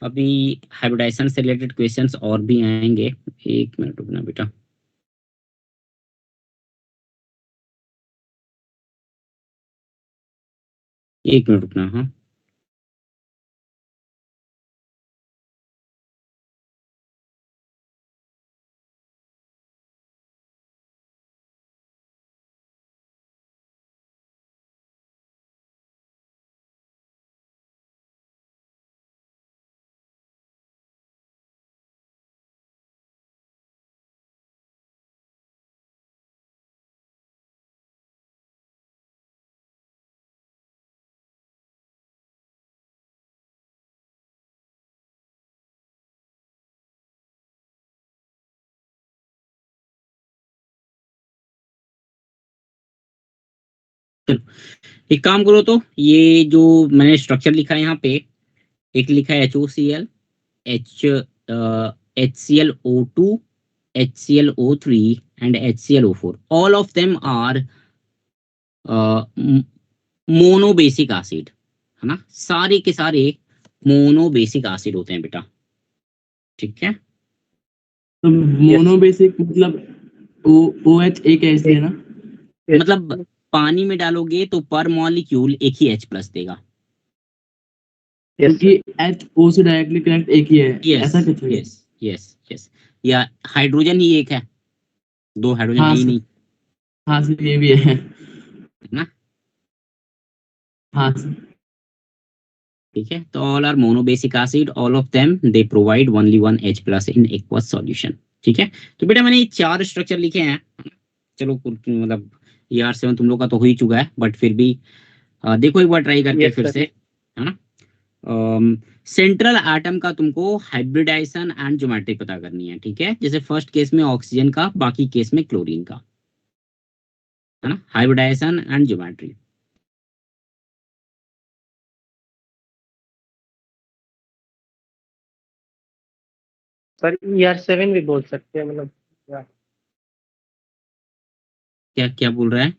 अभी हाइब्रिडाइजेशन से रिलेटेड क्वेश्चंस और भी आएंगे, एक मिनट रुकना बेटा। एक मिनट रुकना, हाँ। एक काम करो, तो ये जो मैंने स्ट्रक्चर लिखा है यहाँ पे, एक लिखा है HOCl, HClO2, HClO3 and HClO4, all of them are monobasic acid, है ना, सारे के सारे मोनोबेसिक एसिड होते हैं बेटा, ठीक है। तो मोनोबेसिक मतलब OH एक ऐसे है ना, मतलब पानी में डालोगे तो पर मॉलिक्यूल एक ही H+ देगा, क्योंकि HO से डायरेक्टली कनेक्ट एक ही है, यस ऐसा कुछ है। यस यस यस, या हाइड्रोजन ही एक है, दो हाइड्रोजन हाँ है ही सर, नहीं, हाँ सर ये भी है है ना, हाँ सर। ठीक है। तो all are monobasic acid, all of them they provide only one H+ in aqueous solution, ठीक है। तो बेटा मैंने ये 4 स्ट्रक्चर लिखे हैं, चलो मतलब ER7 तुम लोग का तो हो ही चुका है, बट फिर भी देखो एक बार ट्राई करके Yes, फिर sir. से, है ना। सेंट्रल एटम का तुमको हाइब्रिडाइजेशन एंड ज्योमेट्री पता करनी है, ठीक है। जैसे फर्स्ट केस में ऑक्सीजन का, बाकी केस में क्लोरीन का, है ना, hybridization and geometry. Sir ER7 भी बोल सकते हैं, मतलब क्या क्या बोल रहा है?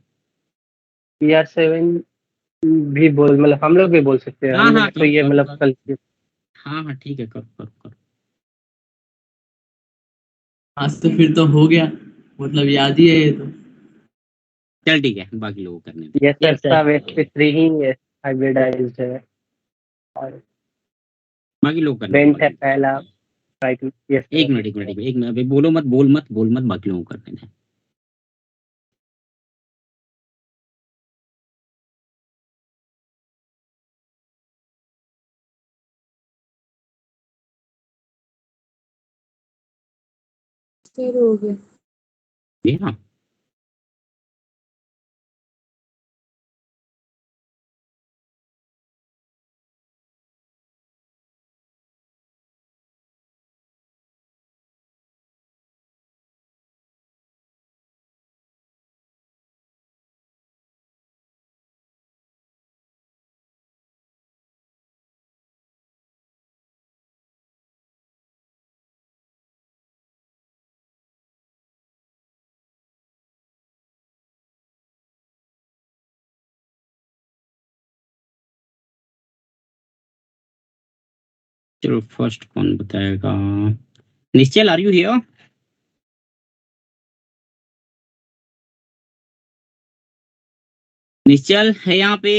ER7 भी बोल, मतलब हम लोग भी बोल सकते हैं, हाँ हम हाँ लोग तो ये करो मतलब करो, कल। हाँ हाँ ठीक है, करो करो करो। आज तो फिर तो हो गया, मतलब याद ही है ये तो। चल ठीक है, बाकी लोगों को करने दे। ये सर सब sp3 ही हाइब्रिडाइज्ड है, और बाकी लोग करने दो, बेंट है बाकी। पहला, राइट। यस एक सर। मिनट एक मिनट एक मिनट एक मिनट, अभी बोलो मत बोल मत बोल मत, बाकी लोगों को करने दे। फिर हो गया। ये हाँ, चलो फर्स्ट कौन बताएगा? Nishchal, are you here? Nishchal है यहाँ पे?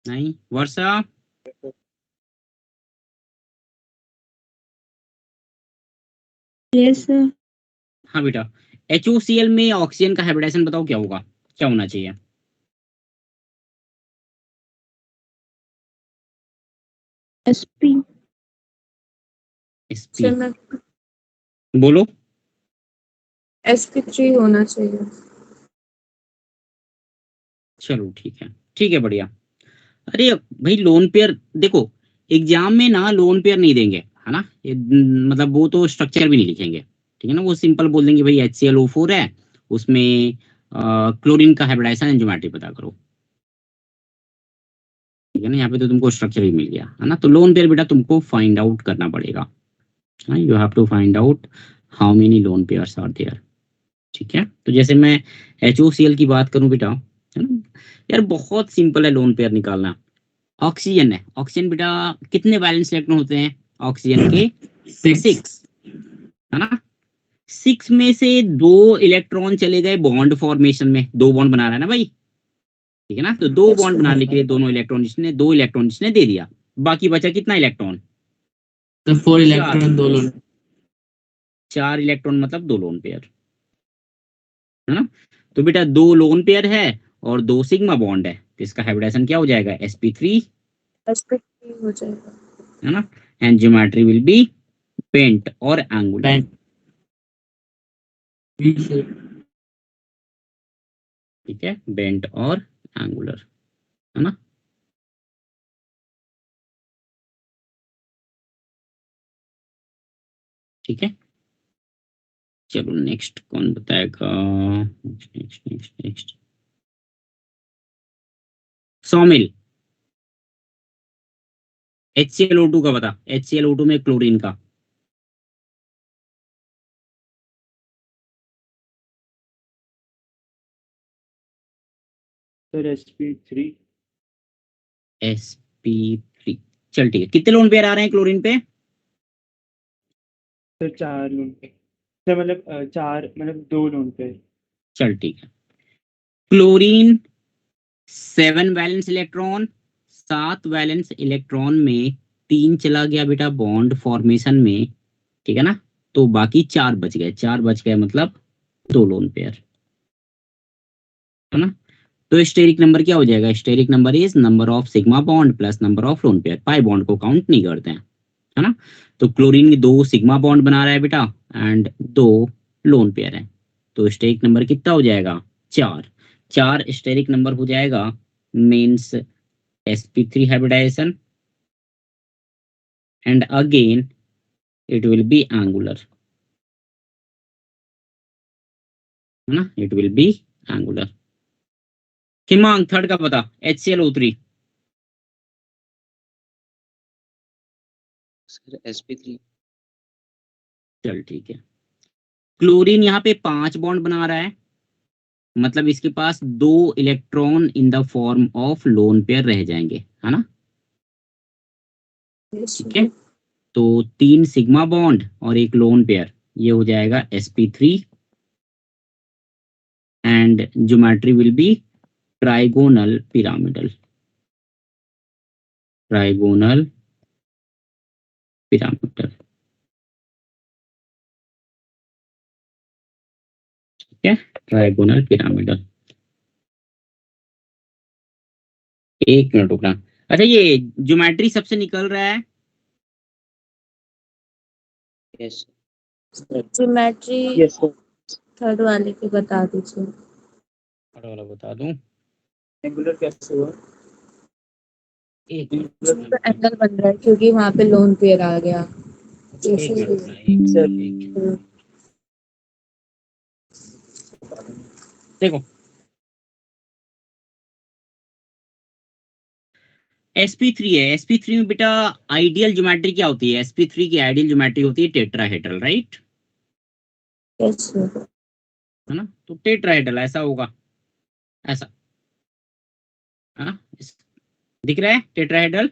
नहीं। वर्षा? Yes sir. हाँ बेटा, HOCl में ऑक्सीजन का हाइब्रिडाइजेशन बताओ क्या होगा, क्या होना चाहिए? sp sp, सर मैं बोलो। sp3 होना चाहिए। चलो ठीक है बढ़िया। अरे भाई लोन पेयर देखो, एग्जाम में ना लोन पेयर नहीं देंगे, है ना, ये मतलब वो तो स्ट्रक्चर भी नहीं लिखेंगे, ठीक है ना, वो सिंपल बोल देंगे भाई HClO4 है, उसमें क्लोरीन का हाइब्रिडाइजेशन एंड ज्योमेट्री पता करो, ठीक है ना। यहाँ पे तो तुमको स्ट्रक्चर भी मिल गया, है ना। तो लोन पेयर बेटा तुमको फाइंड आउट करना पड़ेगा, you have to find out how many lone pairs are there, ठीक है। तो जैसे मैं HOCl की बात करूं बेटा, है ना, यार बहुत सिंपल है लोन पेयर निकालना। ऑक्सीजन है, ऑक्सीजन बेटा कितने वैलेंस इलेक्ट्रॉन होते हैं ऑक्सीजन के? 6, है ना। 6 में से 2 इलेक्ट्रॉन चले गए बॉन्ड फॉर्मेशन में, 2 बॉन्ड बना रहा है ना भाई, ठीक है ना। तो 2 बॉन्ड बनाने के लिए दोनों इलेक्ट्रॉन जिसने 2 इलेक्ट्रॉन जिसने दे दिया, बाकी बचा कितना इलेक्ट्रॉन? तो 4 4। Electron 2 loan. 4 इलेक्ट्रॉन मतलब 2 लोन पेयर, है ना। तो बेटा 2 लोन पेयर है और 2 सिग्मा बॉन्ड है, तो इसका हाइब्रिडाइजेशन क्या हो जाएगा? sp3, sp3 हो जाएगा। है ना। And geometry will be bent और एंगुलर, बैंड बी से। ठीक है, बेंट और एंगुलर, है ना। ठीक है, चलो नेक्स्ट कौन बताएगा? Next next next next, Saumil, HClO2 का बता, HClO2 में क्लोरीन का। Sir sp3। sp3, चल ठीक है। कितने लोन पेयर आ रहे हैं क्लोरीन पे? सर 4 लोन पे, सर मतलब 4 मतलब 2 लोन पे। चल ठीक है। Chlorine 7 valence electron, 7 valence electron में 3 चला गया बेटा बॉन्ड फॉर्मेशन में, ठीक है ना। तो बाकी 4 बच गए, 4 बच गए मतलब 2 लोन पेयर, है ना। तो स्टेरिक नंबर क्या हो जाएगा? Steric number is number of sigma bond plus number of lone pair, pi bond को काउंट नहीं करते हैं, है ना। तो क्लोरीन 2 सिग्मा बॉन्ड बना रहा है बेटा एंड 2 लोन पेयर है, तो स्टेरिक नंबर कितना हो जाएगा? 4। 4 स्टेरिक नंबर हो जाएगा means sp3 hybridization and again it will be angular, है ना, it will be angular. Himang third का पता HClO3 सर sp3 चल ठीक है. क्लोरीन यहाँ पे 5 बॉन्ड बना रहा है, मतलब इसके पास 2 electron in the form of lone pair रह जाएंगे, है ना. ठीक है, तो 3 सिग्मा बॉन्ड और एक लोन पेयर, ये हो जाएगा sp3 and geometry will be trigonal pyramidal. Trigonal pyramidal. ठीक है, ट्राइगोनल पिरामिडल. एक मिनट रुकना. अच्छा, ये ज्योमेट्री सबसे निकल रहा है. Yes geometry yes sir third वाले के बता दीजिए। थर्ड वाला बता दूं. एंगुलर कैसे हुआ? एक उसमें तो एंगल बन रहा है क्योंकि वहाँ पे लोन पेयर आ गया। देखो sp3 है. sp3 में बेटा आइडियल ज्योमेट्री क्या होती है? sp3 की आइडियल ज्योमेट्री होती है टेट्राहेड्रल, राइट, यस है ना. तो टेट्राहेड्रल ऐसा होगा, ऐसा, है ना. दिख रहा है टेट्राहेड्रल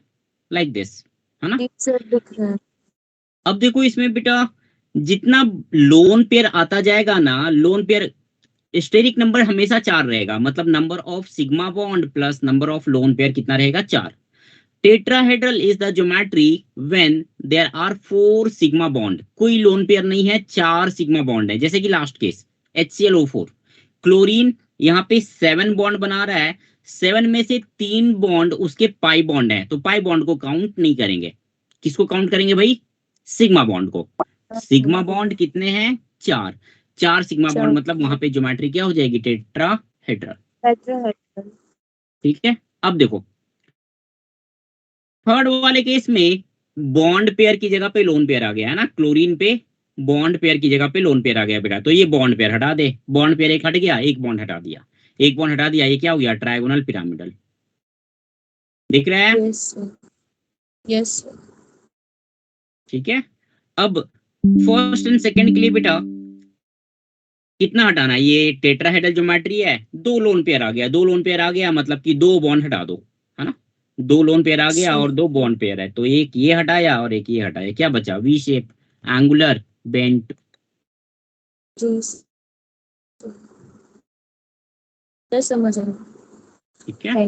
लाइक दिस, है ना. सर दिख रहा है। अब देखो इसमें बेटा जितना लोन पेयर आता जाएगा ना, लोन पेयर स्टेरिक नंबर हमेशा 4 रहेगा, मतलब number of sigma bond plus number of lone pair कितना रहेगा? 4. Tetrahedral is the geometry when there are 4 sigma bond. कोई लोन पेयर नहीं है, 4 सिग्मा बॉन्ड है, जैसे कि लास्ट केस HClO4. क्लोरीन यहाँ पे 7 बॉन्ड बना रहा है, 7 में से 3 बॉन्ड उसके पाई बॉन्ड है, तो पाई बॉन्ड को काउंट नहीं करेंगे. किसको काउंट करेंगे भाई? सिग्मा बॉन्ड को. सिग्मा बॉन्ड कितने हैं? 4 सिग्मा बॉन्ड, मतलब वहां पे ज्योमेट्री क्या हो जाएगी? टेट्राहेड्रल. ठीक है, अब देखो थर्ड वाले केस में बॉन्ड पेयर की जगह पे लोन पेयर आ गया, है ना. क्लोरीन पे बॉन्ड पेयर की जगह पे लोन पेयर आ गया बेटा, तो ये बॉन्ड पेयर हटा दे. बॉन्ड पेयर एक हट गया, एक बॉन्ड हटा दिया, एक बॉन्ड हटा दिया, ये क्या हो गया? Trigonal pyramidal. दिख रहा है? यस ठीक है, अब फर्स्ट एंड सेकंड के लिए बेटा कितना हटाना है? ये टेट्राहेड्रल ज्योमेट्री है, 2 लोन पेयर आ गया. 2 लोन पेयर आ गया मतलब कि 2 बॉन्ड हटा दो, है ना. 2 लोन पेयर आ गया और 2 बॉन्ड पेयर है, तो एक ये हटाया और एक ये हटाया, क्या बचा? V shape angular bent. समझ रहा हूँ। ठीक है,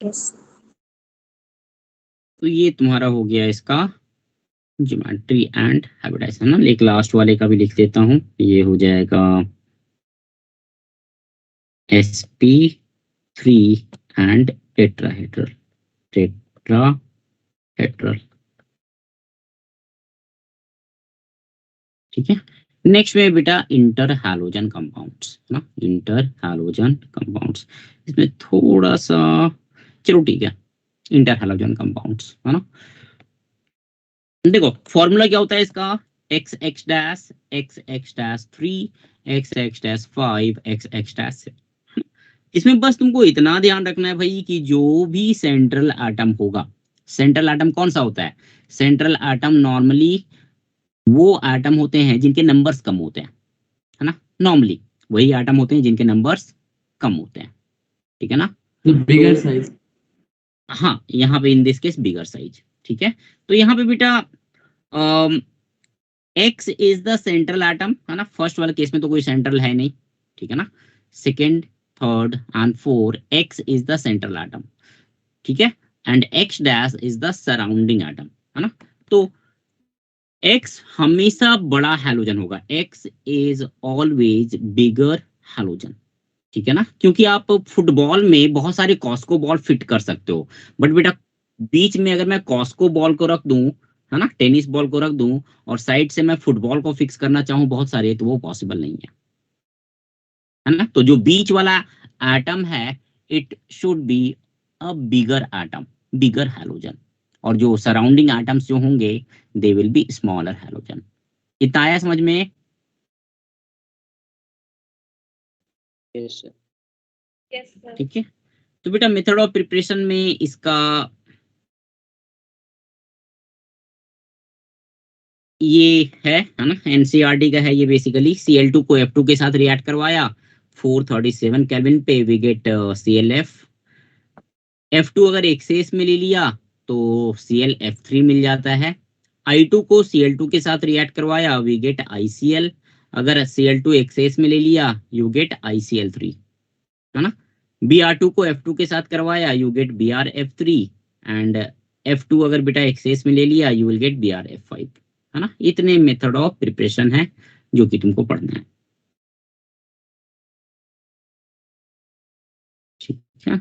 यस तो ये तुम्हारा हो गया इसका ज्योमेट्री एंड हाइब्रिडाइजेशन, ना. एक लास्ट वाले का भी लिख देता हूँ, ये हो जाएगा sp3 एंड टेट्राहेड्रल. ठीक है, नेक्स्ट में बेटा इंटर हैलोजन कंपाउंड्स, ना. इंटर हैलोजन कंपाउंड्स, इसमें थोड़ा सा, चलो ठीक है, इंटर हैलोजन कंपाउंड्स, है ना. देखो फॉर्मूला क्या होता है इसका? XX dash, XX dash 3, XX dash 5, XX dash 6. इसमें बस तुमको इतना ध्यान रखना है भाई कि जो भी सेंट्रल एटम होगा, सेंट्रल एटम कौन सा होता है? सेंट्रल एटम नॉर्मली वो एटम होते हैं जिनके नंबर्स कम होते हैं, है ना. नॉर्मली वही एटम होते हैं जिनके नंबर्स कम होते हैं, ठीक है ना. Bigger size. हाँ, यहाँ पे in this case bigger size. ठीक है, तो यहाँ पे बेटा X is the central atom, है ना. फर्स्ट वाले केस में तो कोई सेंट्रल है नहीं, ठीक है ना. Second, third and fourth, X is the central atom, ठीक है. And X dash is the surrounding atom, है ना. तो X हमेशा बड़ा हैलोजन होगा. X is always bigger halogen, ठीक है ना. क्योंकि आप फुटबॉल में बहुत सारे कॉस्को बॉल फिट कर सकते हो, बट बेटा बीच में अगर मैं कॉस्को बॉल को रख दूं, है ना, टेनिस बॉल को रख दूं और साइड से मैं फुटबॉल को फिक्स करना चाहूं बहुत सारे, तो वो पॉसिबल नहीं है. है ना। तो जो बीच वाला एटम है it should be a bigger atom, bigger halogen, और जो सराउंडिंग एटम्स जो होंगे they will be smaller halogen. इतना आया समझ में? Yes, sir. ठीक है। तो बेटा मेथड ऑफ प्रिपरेशन में इसका ये है ना, एनसीईआरटी का है ये। बेसिकली Cl2 को F2 के साथ रिएक्ट करवाया 437 केल्विन पे, वी गेट ClF। F2 अगर एक्सेस में ले लिया तो ClF3 मिल जाता है। I2 को Cl2 के साथ रिएक्ट करवाया, वी गेट ICl। अगर Cl2 एक्सेस में ले लिया यू गेट ICl3, है ना। Br2 को F2 के साथ करवाया you get BrF3, and F2 अगर बेटा एक्सेस में ले लिया यू विल गेट BrF5, है ना। इतने मेथड ऑफ प्रिपरेशन है जो कि तुमको पढ़ना है, ठीक है।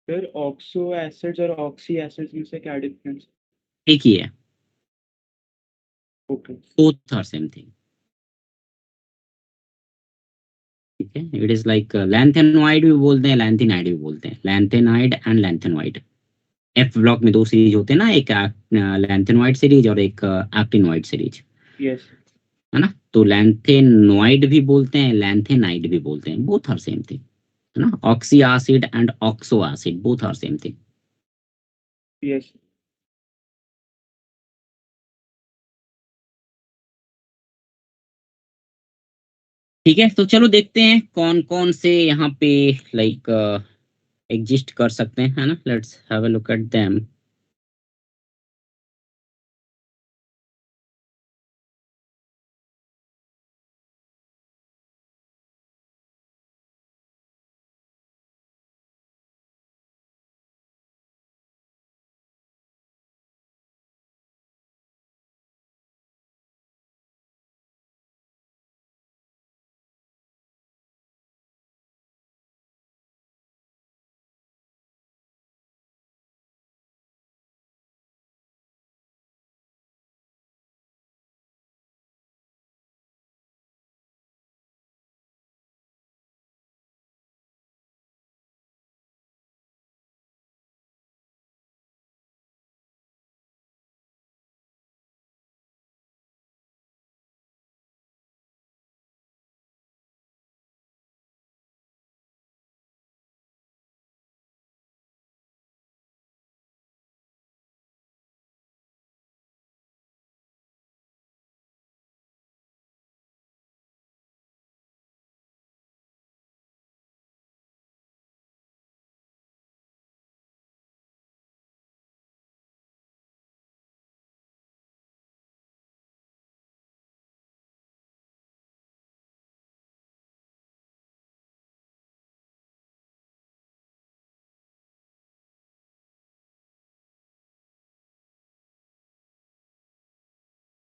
सर ऑक्सो एसिड्स और ऑक्सी एसिड्स में से क्या डिफरेंस? एक ही है, okay. Both are same thing, ठीक है। इट इज लाइक लैंथेनोइड भी बोलते हैं, लैंथेनाइड भी बोलते हैं, lanthanide and lanthanoid. F block में दो सीरीज होते हैं ना, एक लैंथेनोइड सीरीज और एक एक्टिनोइड सीरीज, यस। है ना। तो लैंथेनोइड भी बोलते हैं, लैंथेनाइड भी बोलते हैं, बोथ आर सेम थिंग, है ना। Oxy acid and oxo acid both are same thing. Yes. ठीक है, तो चलो देखते हैं कौन कौन से यहाँ पे लाइक एग्जिस्ट कर सकते हैं, है ना। Let's have a look at them.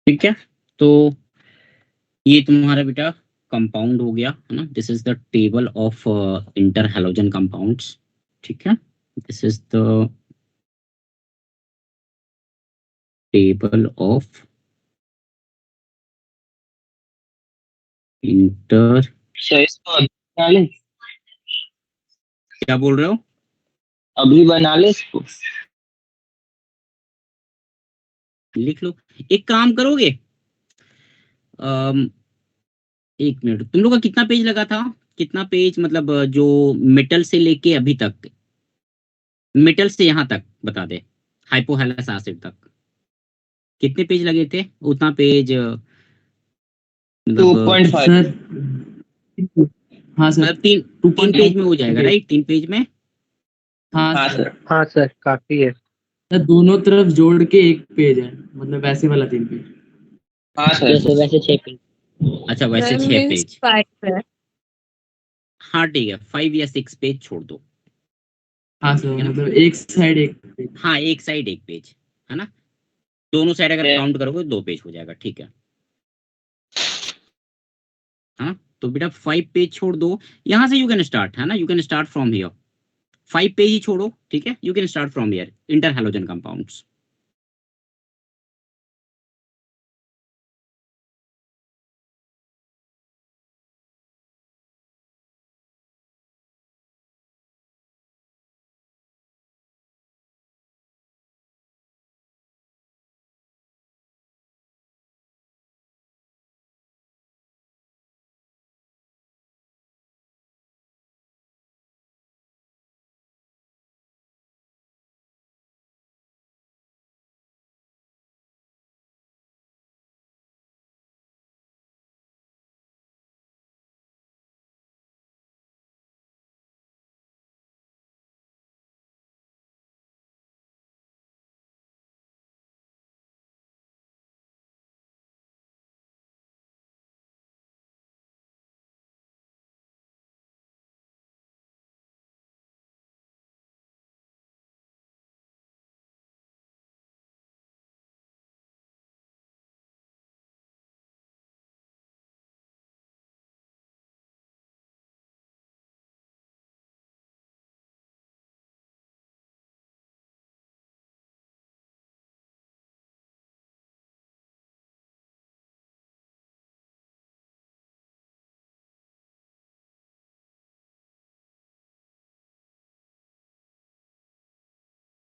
ठीक है, तो ये तुम्हारा बेटा कंपाउंड हो गया, है ना। This is the table of inter halogen compounds, ठीक है। This is the table of inter, sir इसको अभी बना ले, क्या बोल रहे हो? अभी बना ले इसको। लिख लो। एक काम करोगे, एक मिनट, तुम लोग का कितना पेज लगा था? कितना पेज मतलब जो मेटल से लेके अभी तक, मेटल से यहाँ तक बता दे, हाइपोहैलस एसिड तक कितने पेज लगे थे? उतना पेज मतलब 2.5। सर हाँ सर, मतलब तीन पेज में हो जाएगा, राइट? 3 पेज में। हाँ हाँ सर। सर, हाँ सर, काफी है। सर दोनों तरफ जोड़ के एक पेज है, मतलब वैसे वाला 3 पेज। हाँ सर। जैसे वैसे 6 पेज। अच्छा, वैसे 6 पेज। हाँ ठीक है, 5 या 6 पेज छोड़ दो, हाँ सर, है ना। मतलब एक साइड एक पेज। हाँ, एक साइड एक पेज, है ना। दोनों साइड अगर काउंट करोगे 2 पेज हो जाएगा, ठीक है। हाँ, तो बेटा 5 पेज छोड़ दो, यहाँ से यू कैन स्टार्ट, है ना। You can start from here, 5 पे ही छोड़ो, ठीक है। You can start from here, inter halogen compounds.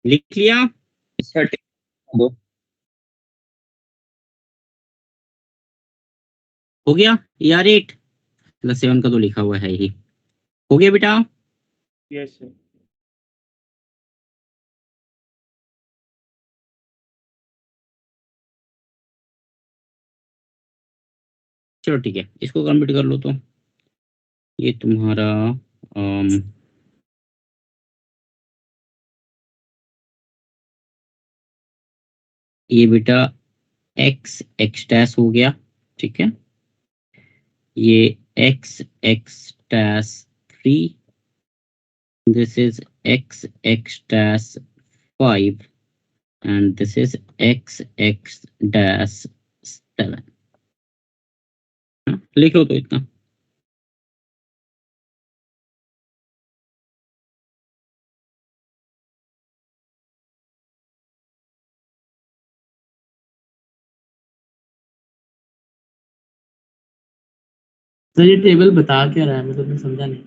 लिख लिया? दो हो गया यार, 8 प्लस 7 का तो लिखा हुआ है ही। हो गया बेटा? Yes sir. चलो ठीक है, इसको कंप्लीट कर लो। तो ये तुम्हारा ये बेटा एक्स एक्स डैश हो गया, ठीक है। ये x x dash 3, this is x x dash 5 and this is x x dash 7। लिख लो तो इतना। सर ये टेबल बता क्या रहा है, मतलब मैं समझा नहीं।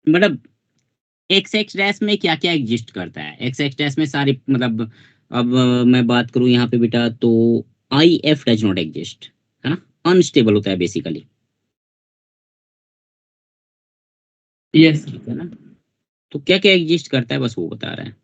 मतलब एक्स एक्स डैश में क्या क्या एग्जिस्ट करता है, एक्स एक्स डैश में सारे, मतलब अब मैं बात करूं यहाँ पे बेटा, तो I F does not exist, है ना, अनस्टेबल होता है बेसिकली, यस ठीक है ना। तो क्या क्या एग्जिस्ट करता है, बस वो बता रहा है।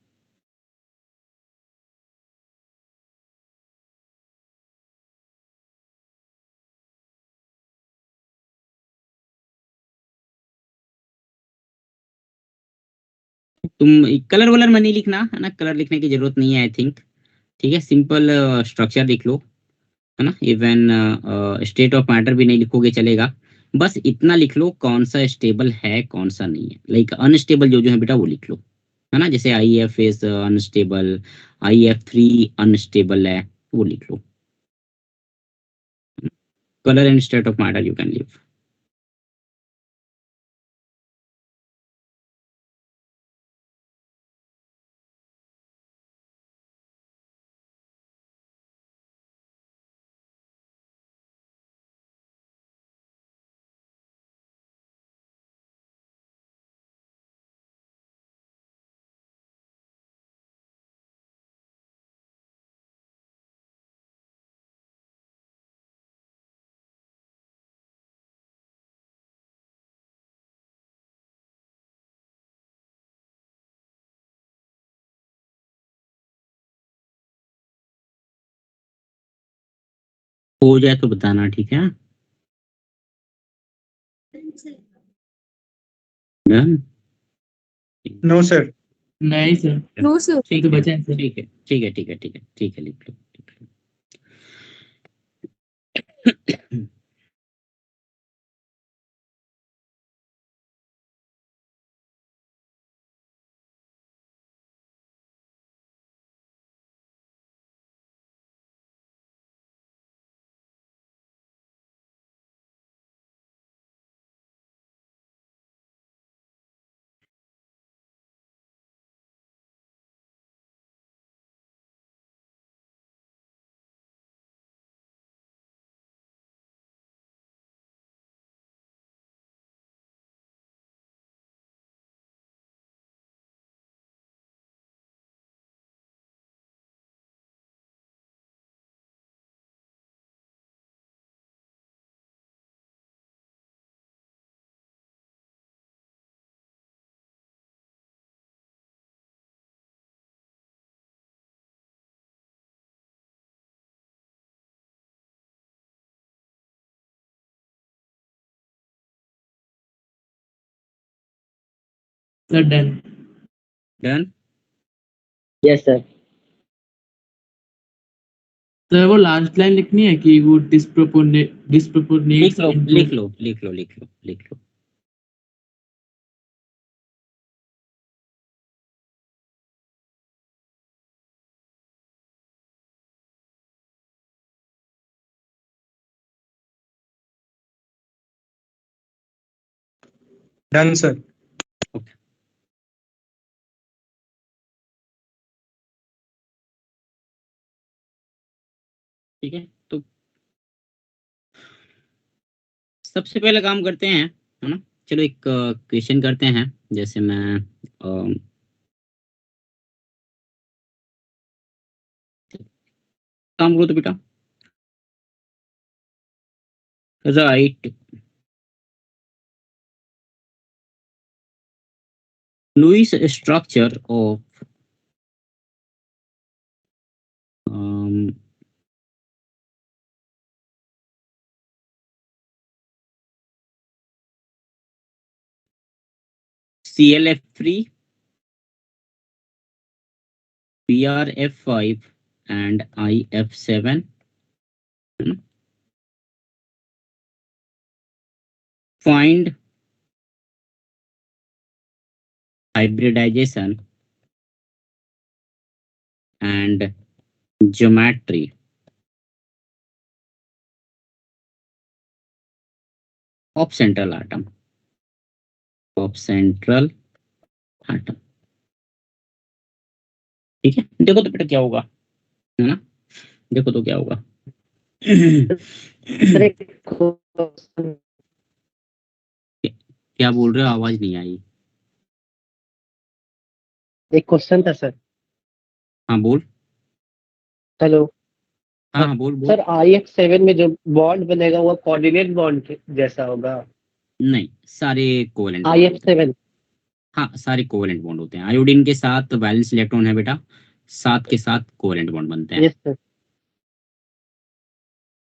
तुम कलर वलर में नहीं लिखना, है ना, कलर लिखने की जरूरत नहीं है आई थिंक, ठीक है। सिंपल स्ट्रक्चर लिख लो, है ना। इवन स्टेट ऑफ मैटर भी नहीं लिखोगे चलेगा, बस इतना लिख लो कौन सा स्टेबल है कौन सा नहीं है। लाइक अनस्टेबल जो जो है बेटा वो लिख लो, है ना। जैसे I F is unstable, IF3 unstable है, वो लिख लो। Colour and state of matter you can leave. हो जाए तो बताना, ठीक है। Done? No sir. नहीं सर, नो सर। ठीक तो है बचा है सर। ठीक है ठीक है ठीक है ठीक है ठीक है, लिख लो लिख लो। Sir done. Done. Yes sir. Sir वो लास्ट लाइन लिखनी है कि वो डिस्प्रोपोर्शनेट्स लिख लो इनटू। लिख लो लिख लो लिख लो लिख लो। Done sir. ठीक है, तो सबसे पहले काम करते हैं, है ना। चलो एक क्वेश्चन करते हैं। जैसे मैं काम करो तो बेटा। Right Lewis structure of ClF3, BrF5 and IF7. Find hybridization and geometry of central atom. ठीक है, देखो तो बेटा क्या होगा, है ना। देखो तो क्या होगा। सर एक क्या बोल रहे हो, आवाज नहीं आई। क्वेश्चन था सर। हाँ बोल। हेलो। हाँ हाँ बोल बोल। सर IF7 में जो बॉन्ड बनेगा वो कोऑर्डिनेट बॉन्ड जैसा होगा। नहीं, सारे कोवेलेंट बॉन्ड होते हैं। IF7। हाँ, सारे कोवेलेंट बॉन्ड होते हैं। आयोडीन के साथ वैलेंस इलेक्ट्रॉन है बेटा, 7 के साथ कोवेलेंट बॉन्ड बनते हैं। Yes sir.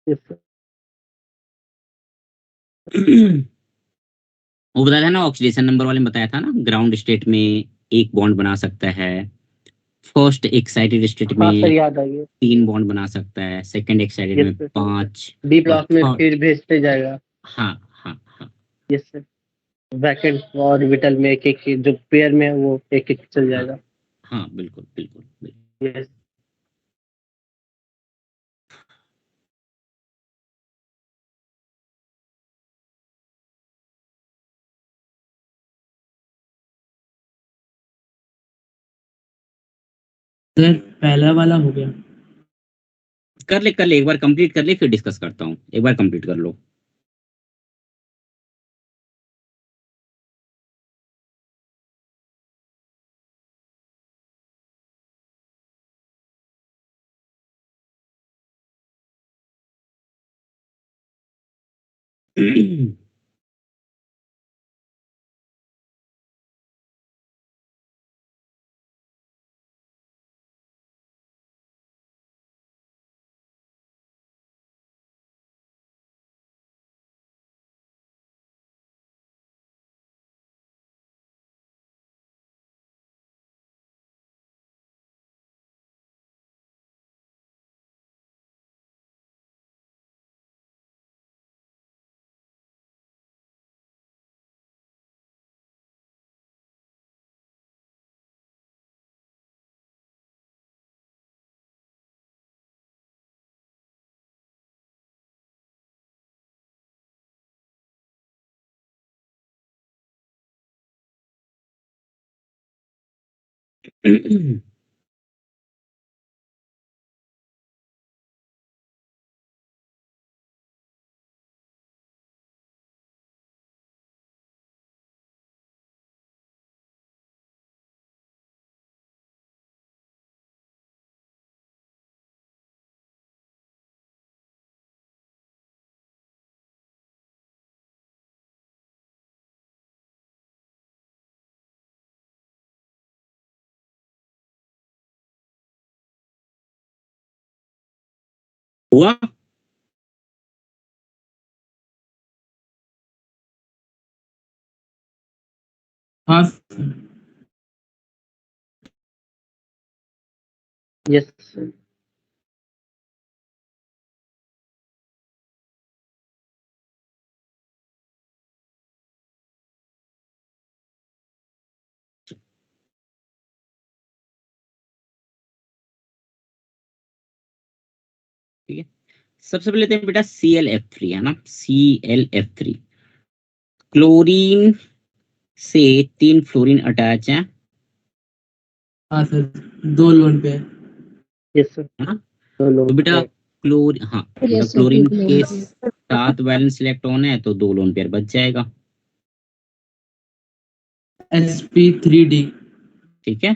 Yes sir. वो बताया था ना, ऑक्सीडेशन नंबर वाले में बताया था ना, ग्राउंड स्टेट में एक बॉन्ड बना सकता है, फर्स्ट एक्साइटेड स्टेट हाँ सर में याद आ गया। 3 बॉन्ड बना सकता है, सेकंड एक्साइटेड यस में सर। 5, डी और ब्लॉक में थर्ड। फिर भेजते जाएगा। हाँ हाँ हाँ यस सर। वैकेंट ऑर्बिटल में एक एक जो पेयर में है वो एक एक चल हाँ जाएगा। हाँ, बिल्कुल बिल्कुल बिल्कुल। यस। सर पहला वाला हो गया। कर ले, एक बार कंप्लीट कर ले फिर डिस्कस करता हूँ। एक बार कंप्लीट कर लो। हुआ। हाँ यस सर। ठीक है, सबसे पहले लेते हैं बेटा ClF3 है ना, ClF3 क्लोरीन से 3 फ्लोरीन अटैच है हाँ सर, 2 लोन पे है। Yes sir. है ना। तो तो बेटा क्लोर हाँ मतलब Yes, sir, chlorine two lone के pair. 7 वैलेंस इलेक्ट्रॉन है तो 2 लोन पेयर बच जाएगा। sp3d। ठीक है,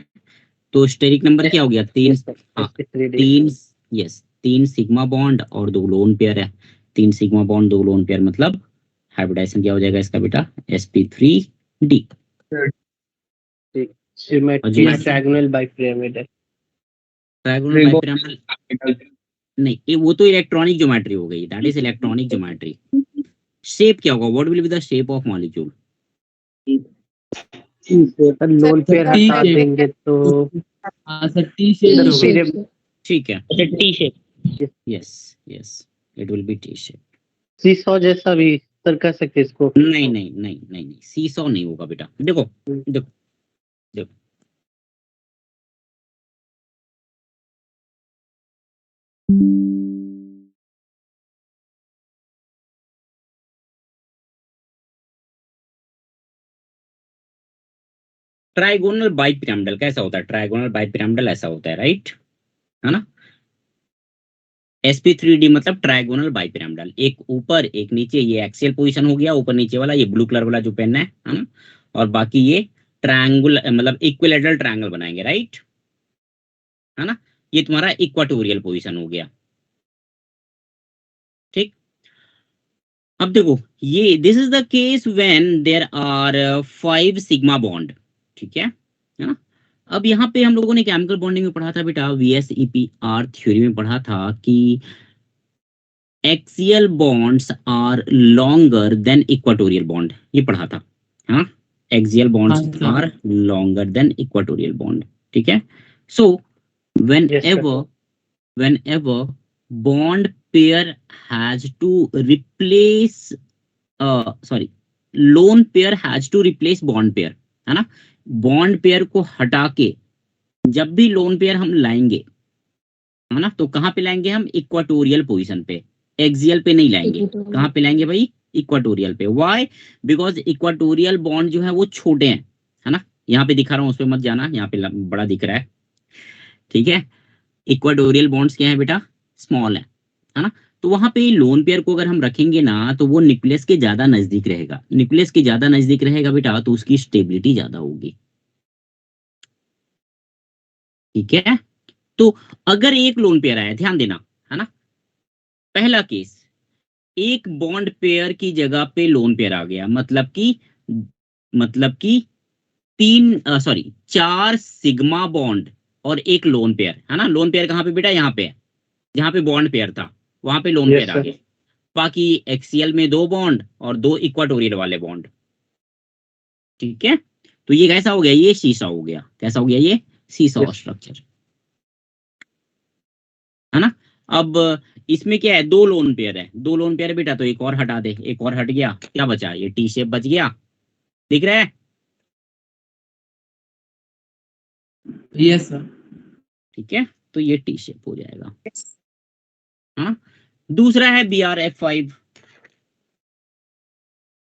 तो स्टेरिक नंबर क्या हो गया 3। यस सर, हाँ sp3d। 3 यस 3 सिग्मा बॉन्ड और 2 लोन पेयर है। 3 सिग्मा बॉन्ड 2 लोन पेयर मतलब हाइब्रिडाइजेशन क्या हो जाएगा इसका बेटा sp3d। सिमेट्री और ट्रायंगुलर बाइपिरामिडल। ट्रायंगुलर बाइपिरामिडल नहीं, वो तो इलेक्ट्रॉनिक ज्योमेट्री हो गई, that is electronic geometry. Shape क्या होगा, what will be the shape of molecule? Sir lone pair T हटा shape। देंगे तो हाँ सर, टी शेप T होगा। shape, sir. ठीक है, T shape. Yes yes it will be T shape. Seesaw जैसा भी सर कह सकते हैं इसको। नहीं नहीं नहीं नहीं नहीं, सीसॉ नहीं होगा बेटा। देखो देखो देखो ट्राइगोनल बाइपिरामिडल कैसा होता है? ट्राइगोनल बाइपिरामिडल ऐसा होता है, राइट, है ना। sp3d मतलब ट्राइगोनल बाइपिरामिडल, एक ऊपर एक नीचे, ये एक्सियल पोजीशन हो गया ऊपर नीचे वाला, ये ब्लू कलर वाला जो पेन है ना, और बाकी ये ट्रायंगुल मतलब इक्विलेटरल ट्रायंगल बनाएंगे, राइट, है ना। ये तुम्हारा इक्वाटोरियल पोजीशन हो गया। ठीक, अब देखो ये this is the case when there are 5 sigma bond. ठीक है ना। अब यहाँ पे हम लोगों ने केमिकल बॉन्डिंग में पढ़ा था बेटा, VSEPR थ्योरी में पढ़ा था कि axial bonds are longer than equatorial bond, ये पढ़ा था, हाँ। एक्सियल बॉन्ड्स हाँ, sir. Are longer than equatorial bond. ठीक है, सो Yes, sir. whenever bond pair has to replace sorry lone pair has to replace bond pair, है ना। Bond pair को हटा के जब भी लोन पेयर हम लाएंगे, है ना, तो कहाँ पे लाएंगे हम? इक्वाटोरियल पोजीशन पे, एक्सियल पे नहीं लाएंगे। Equatorial. कहाँ पे लाएंगे भाई? इक्वाटोरियल पे। व्हाई? बिकॉज इक्वाटोरियल बॉन्ड जो है वो छोटे हैं, है ना। यहाँ पे दिखा रहा हूँ, उस पे मत जाना, यहाँ पे बड़ा दिख रहा है। ठीक है, इक्वाटोरियल बॉन्ड्स क्या है बेटा? स्मॉल है ना। तो वहां पे लोन पेयर को अगर हम रखेंगे ना तो वो न्यूक्लियस के ज्यादा नजदीक रहेगा। न्यूक्लियस के ज्यादा नजदीक रहेगा बेटा तो उसकी स्टेबिलिटी ज्यादा होगी। ठीक है, तो अगर एक लोन पेयर आया, ध्यान देना, है ना, पहला केस एक बॉन्ड पेयर की जगह पे लोन पेयर आ गया, मतलब कि 4 सिग्मा बॉन्ड और एक लोन पेयर, है ना। लोन पेयर कहाँ पे बेटा? यहाँ पे है, जहाँ पे बॉन्ड पेयर था वहां पे लोन Yes, पेयर आ sir. गया। बाकी एक्सियल में 2 बॉन्ड और 2 इक्वाटोरियल वाले बॉन्ड। ठीक है, तो ये कैसा हो गया? ये सीसा हो गया। कैसा हो गया? ये सीसा Yes. स्ट्रक्चर, है ना। अब इसमें क्या है? 2 लोन पेयर है, 2 लोन पेयर बेटा, तो एक और हटा दे, एक और हट गया, क्या बचा? ये टी शेप बच गया, दिख रहा है? Yes sir. ठीक है, तो ये टी शेप हो जाएगा। हाँ, दूसरा है BRF5।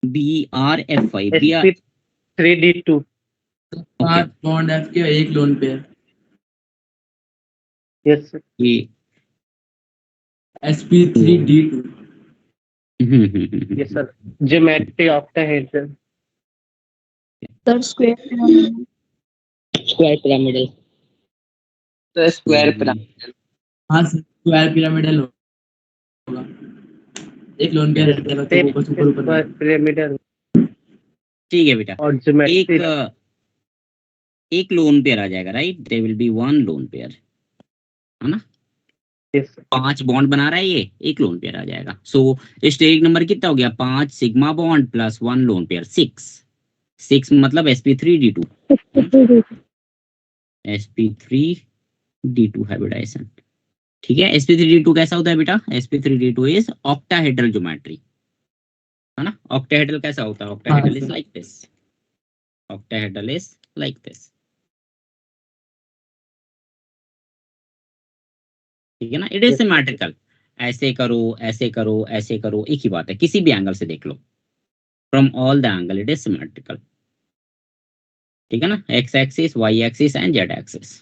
BRF5 sp3d2। 5 bond F के, 1 लोन पेयर। Yes, sir. ये sp3d2। Yes, sir. Geometry octahedral. Sir square. Square pyramidal. तो स्क्वायर पिरामिडल। हाँ सर, स्क्वायर पिरामिडल होगा। 1 लोन पेयर रहेगा तो ऊपर ऊपर। पिरामिडल ठीक है बेटा, और ज्योमेट्री। एक लोन पेयर आ जाएगा, right, there will be 1 lone pair, है ना। Yes, sir. 5 बॉन्ड बना रहा है ये, एक लोन पेयर आ जाएगा। सो स्टेरिक नंबर कितना हो गया? 5 sigma bond plus 1 lone pair, 6 मतलब sp3d2। sp3 D2 hybridisation. ठीक है, sp3d2 कैसा होता है बेटा? sp3d2 इज ऑक्टाहेड्रल ज्योमेट्री, है ना? ऑक्टाहेड्रल कैसा होता है? Octahedral is like this, octahedral is like this. ठीक है ना? It is symmetrical. ऐसे करो, ऐसे करो, ऐसे करो, एक ही बात है, किसी भी एंगल से देख लो, from all the angle it is symmetrical. ठीक है ना? X axis, Y axis and Z axis.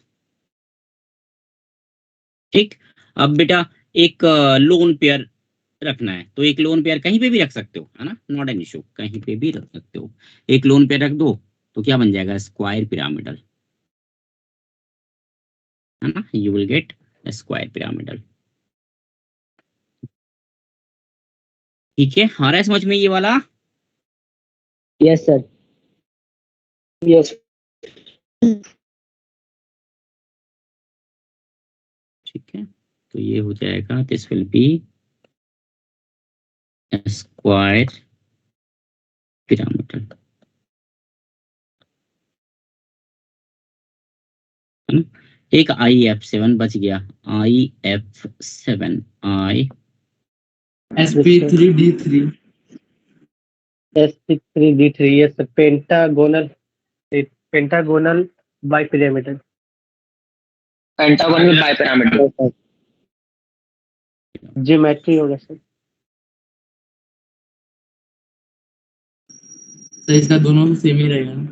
ठीक, अब बेटा एक लोन पेयर रखना है, तो एक लोन पेयर कहीं पे भी रख सकते हो, है ना? नॉट एन इशू, कहीं पे भी रख सकते हो। एक लोन पेयर रख दो तो क्या बन जाएगा? स्क्वायर पिरामिडल, है ना? You will get square pyramidal. ठीक है, आ रहा है समझ में ये वाला? Yes sir, yes. ठीक है, तो ये हो जाएगा, this will be square pyramidal, है ना? एक IF7 बच गया, IF7, आई sp3d3 sp3d3, yes sir, pentagonal bipyramidal. Pentagonal bipyramidal. Geometry होगा सर। तो इसका दोनों सेम ही रहेगा ना?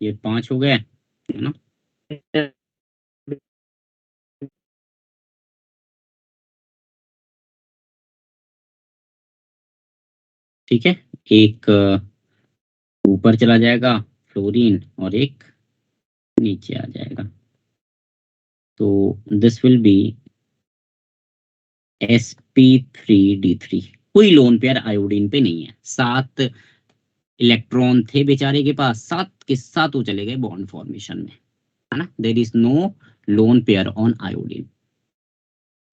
ये 5 हो गए, है ना? ठीक है, एक ऊपर चला जाएगा फ्लोरीन और एक नीचे आ जाएगा, तो दिस विल बी sp3d3। कोई लोन पेयर आयोडीन पे नहीं है, 7 इलेक्ट्रॉन थे बेचारे के पास, 7 के साथ वो चले गए बॉन्ड फॉर्मेशन में, है ना? There is no lone pair on iodine.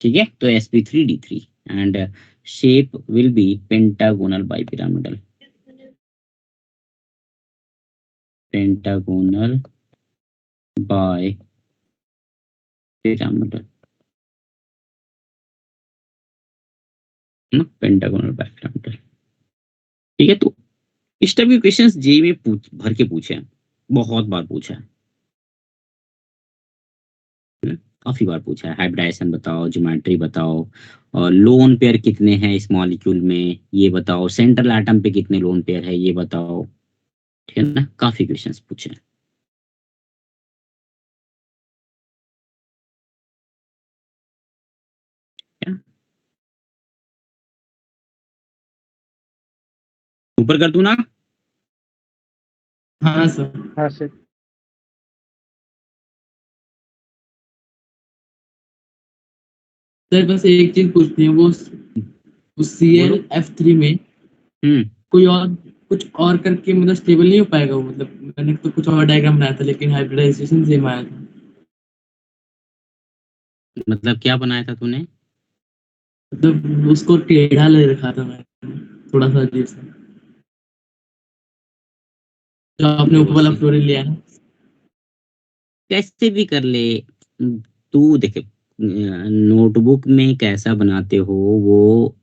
ठीक है, तो sp3d3 and shape will be pentagonal bipyramidal, pentagonal bipyramidal, pentagonal bipyramidal. ठीक है, तो इस टाइप के क्वेश्चंस जेई में भर के पूछे हैं, बहुत बार पूछा है, काफी बार पूछा है। हाइब्रिडाइजेशन बताओ, ज्योमेट्री बताओ, और लोन पेयर कितने हैं इस मॉलिक्यूल में ये बताओ, सेंट्रल एटम पे कितने लोन पेयर है ये बताओ। ठीक है ना? काफी क्वेश्चंस पूछे हैं। क्या? ऊपर कर दूं ना? हाँ सर। हाँ सर। सर बस एक चीज पूछनी है, वो ClF3 में हम्म कोई और कुछ और करके मतलब स्टेबल नहीं हो पाएगा वो? मतलब मैंने तो कुछ और डायग्राम बनाया था लेकिन हाइब्रिडाइजेशन सेम आया था। मतलब क्या बनाया था तूने? मतलब उसको टेढ़ा ले रखा था मैंने, थोड़ा सा अजीब सा, जो आपने ऊपर वाला फ्लोरीन लिया है ना। कैसे भी कर ले, तू देखे नोटबुक में कैसा बनाते हो वो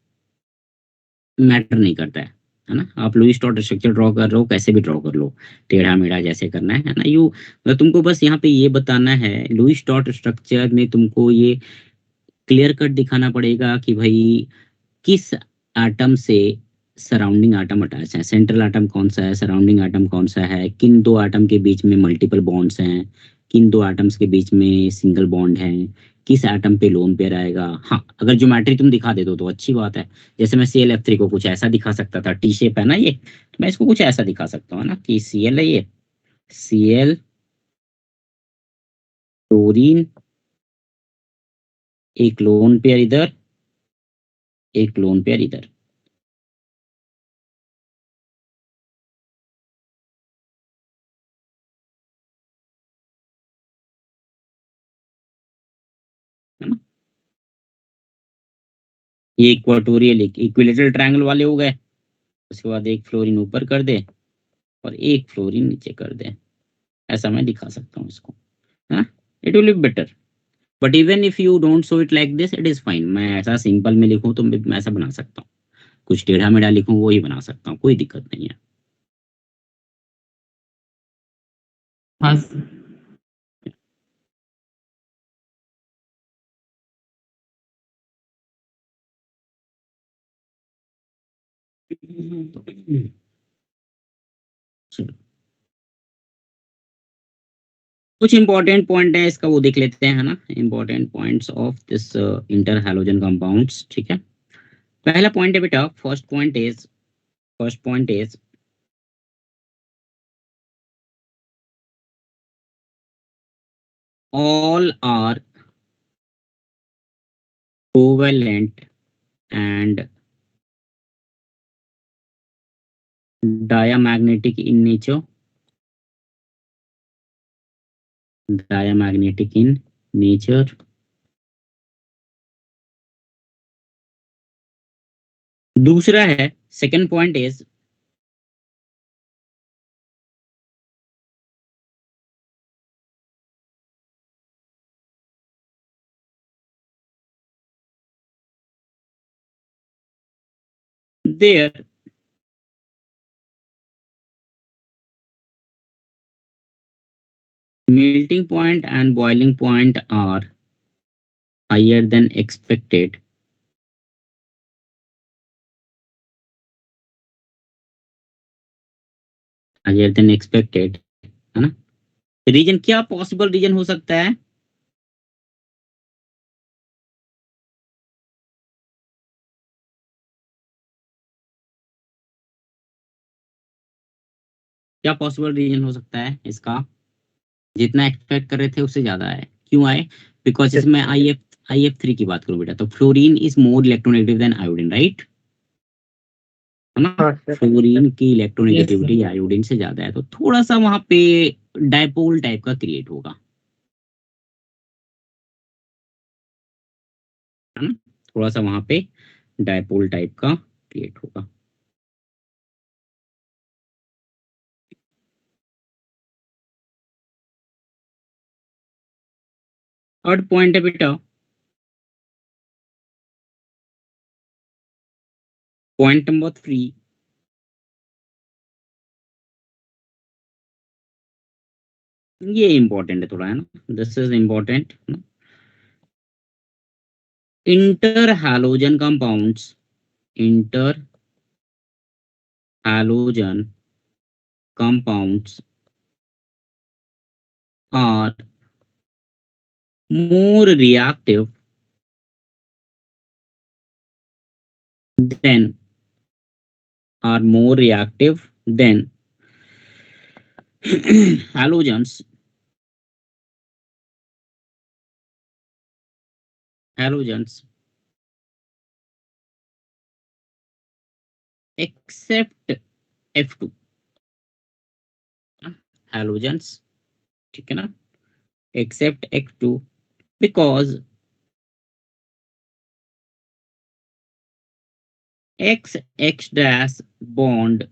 मैटर नहीं करता है ना? आप लुईस डॉट स्ट्रक्चर ड्रॉ कर रहे हो, कैसे भी ड्रॉ कर लो, टेढ़ा मेढ़ा जैसे करना है ना? यू मतलब तुमको बस यहाँ पे ये बताना है, लुईस डॉट स्ट्रक्चर में तुमको ये क्लियर कट दिखाना पड़ेगा कि भाई किस एटम से सराउंडिंग एटम अटैच है, सेंट्रल एटम कौन सा है, सराउंडिंग एटम कौन सा है, किन दो एटम के बीच में मल्टीपल बॉन्ड्स हैं, किन दो एटम्स के बीच में सिंगल बॉन्ड है, किस एटम पे लोन पेयर आएगा। हाँ, अगर ज्योमेट्री तुम दिखा दे दो तो अच्छी बात है। जैसे मैं ClF3 को कुछ ऐसा दिखा सकता था, टी शेप है ना ये, तो मैं इसको कुछ ऐसा दिखा सकता हूँ ना कि Cl है ये, Cl क्लोरीन, एक लोन पेयर इधर, एक लोन पेयर इधर। है ना? ये इक्वाटोरियल इक्विलेटरल ट्रायंगल वाले हो गए। उसके बाद एक फ्लोरीन ऊपर कर दे और एक फ्लोरीन नीचे कर दें, ऐसा मैं दिखा सकता हूँ इसको, है ना, it will be better. But even if you don't show it like this it is fine, मैं ऐसा सिंपल में लिखूं तो मैं ऐसा बना सकता हूँ, कुछ टेढ़ा मेढ़ा लिखूं वो ही बना सकता हूँ, कोई दिक्कत नहीं है। हाँ सर। चलो कुछ इंपॉर्टेंट पॉइंट है इसका वो देख लेते हैं, है ना, important points of this inter halogen compounds. ठीक है, पहला पॉइंट है बेटा, first point is all are covalent and diamagnetic in nature, diamagnetic in nature. दूसरा है, second point is their melting point and boiling point are higher than expected. Higher than expected, है ना। Reason क्या possible reason हो सकता है? क्या possible reason हो सकता है इसका? जितना एक्सपेक्ट कर रहे थे उससे ज्यादा है, क्यों आए? बिकॉज इसमें IF3 की बात करूं बेटा तो fluorine is more electronegative than iodine, right, है ना। हाँ सर। फ्लोरीन की Yes, इलेक्ट्रोनेगेटिविटी sir. आयोडीन से ज्यादा है, तो थोड़ा सा वहां पे डायपोल टाइप का क्रिएट होगा, है ना, थोड़ा सा वहां पे डायपोल टाइप का क्रिएट होगा। थर्ड पॉइंट है बेटा, पॉइंट नंबर 3, ये इंपॉर्टेंट है थोड़ा, है ना, this is important. Inter halogen compounds, inter halogen compounds are more reactive than halogens except F2, halogens, ठीक है ना, except F2 because XX dash bond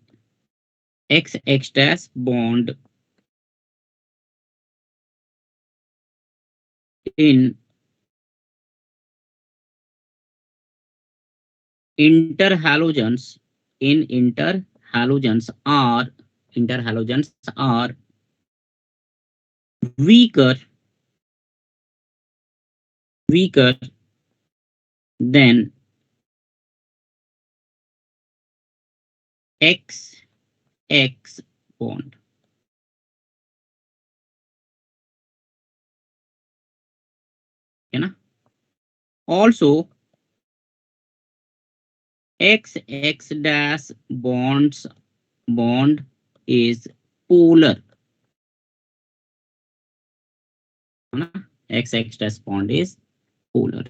in interhalogens are weaker than XX bond, है ना। Also XX dash bond is polar, है ना, XX dash bond is polar।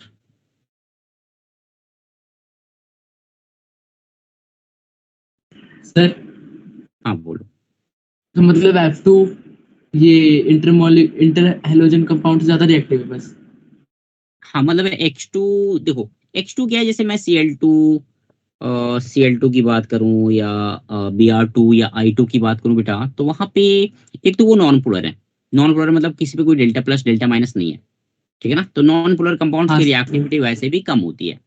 Sir हाँ बोलो। तो मतलब F2 ये इंटर हैलोजन कंपाउंड से ज्यादा रिएक्टिव है बस। हाँ मतलब H2, देखो H2 क्या है, जैसे मैं Cl2 Cl2 की बात करूं या Br2 या I2 की बात करूं बेटा, तो वहां पे एक तो वो नॉन पोलर है। नॉन पोलर मतलब किसी पे कोई डेल्टा प्लस डेल्टा माइनस नहीं है, ठीक है ना। तो नॉन पोलर कंपाउंड्स हाँ की सर। रिएक्टिविटी वैसे भी कम होती है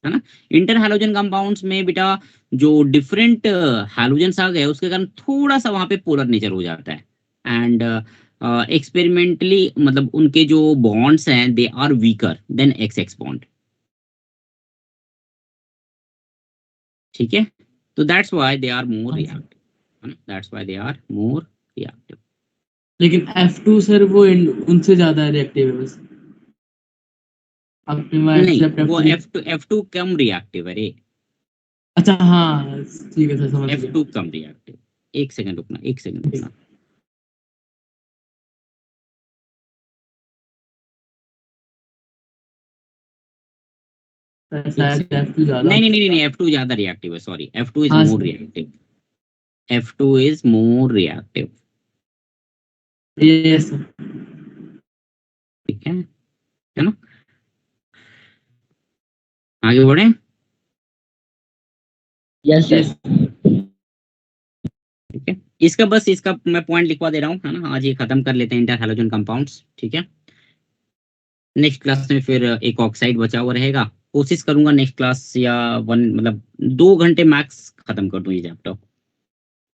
ना। इंटर हैलोजन कंपाउंड्स में बेटा जो डिफरेंट हैलोजेंस आ गए उसके कारण थोड़ा सा वहां पे पोलर नेचर हो जाता है। एंड एक्सपेरिमेंटली मतलब उनके जो बॉन्ड्स हैं they are weaker than X X bond, ठीक है। तो that's why they are more हाँ sir. Reactive, that's why they are more reactive. लेकिन F2 सर वो उनसे ज्यादा रिएक्टिव है बस। आपने वो नहीं, एक्सेप्ट वो F2। F2 कम रिएक्टिव है रे। अच्छा हाँ ठीक है सर, समझ गया। F2 कम रिएक्टिव। एक सेकंड रुकना, एक सेकंड रुकना। सर एक शायद सेकंड। F2 ज्यादा। नहीं नहीं नहीं नहीं, F2 ज्यादा रिएक्टिव है, सॉरी, F2 इज हाँ more sir. Reactive. F2 is more reactive, ये सर। ठीक है ना। आगे बढ़े। Yes, ये sir. ठीक है, इसका बस इसका मैं पॉइंट लिखवा दे रहा हूँ, है ना। आज ये खत्म कर लेते हैं इंटर हैलोजन कंपाउंड्स, ठीक है। नेक्स्ट क्लास में फिर एक ऑक्साइड बचा हुआ रहेगा। कोशिश करूंगा नेक्स्ट क्लास या 2 घंटे मैक्स खत्म कर दूं ये चैप्टर,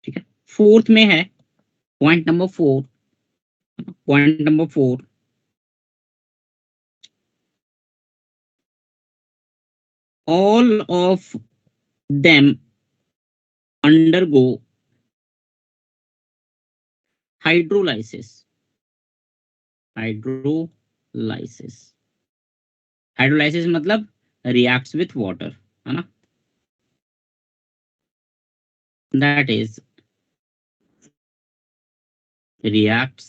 ठीक है। फोर्थ में है point number 4। Point number 4, all of them undergo hydrolysis। Hydrolysis, hydrolysis मतलब रिएक्ट्स विथ वाटर, है ना। That is reacts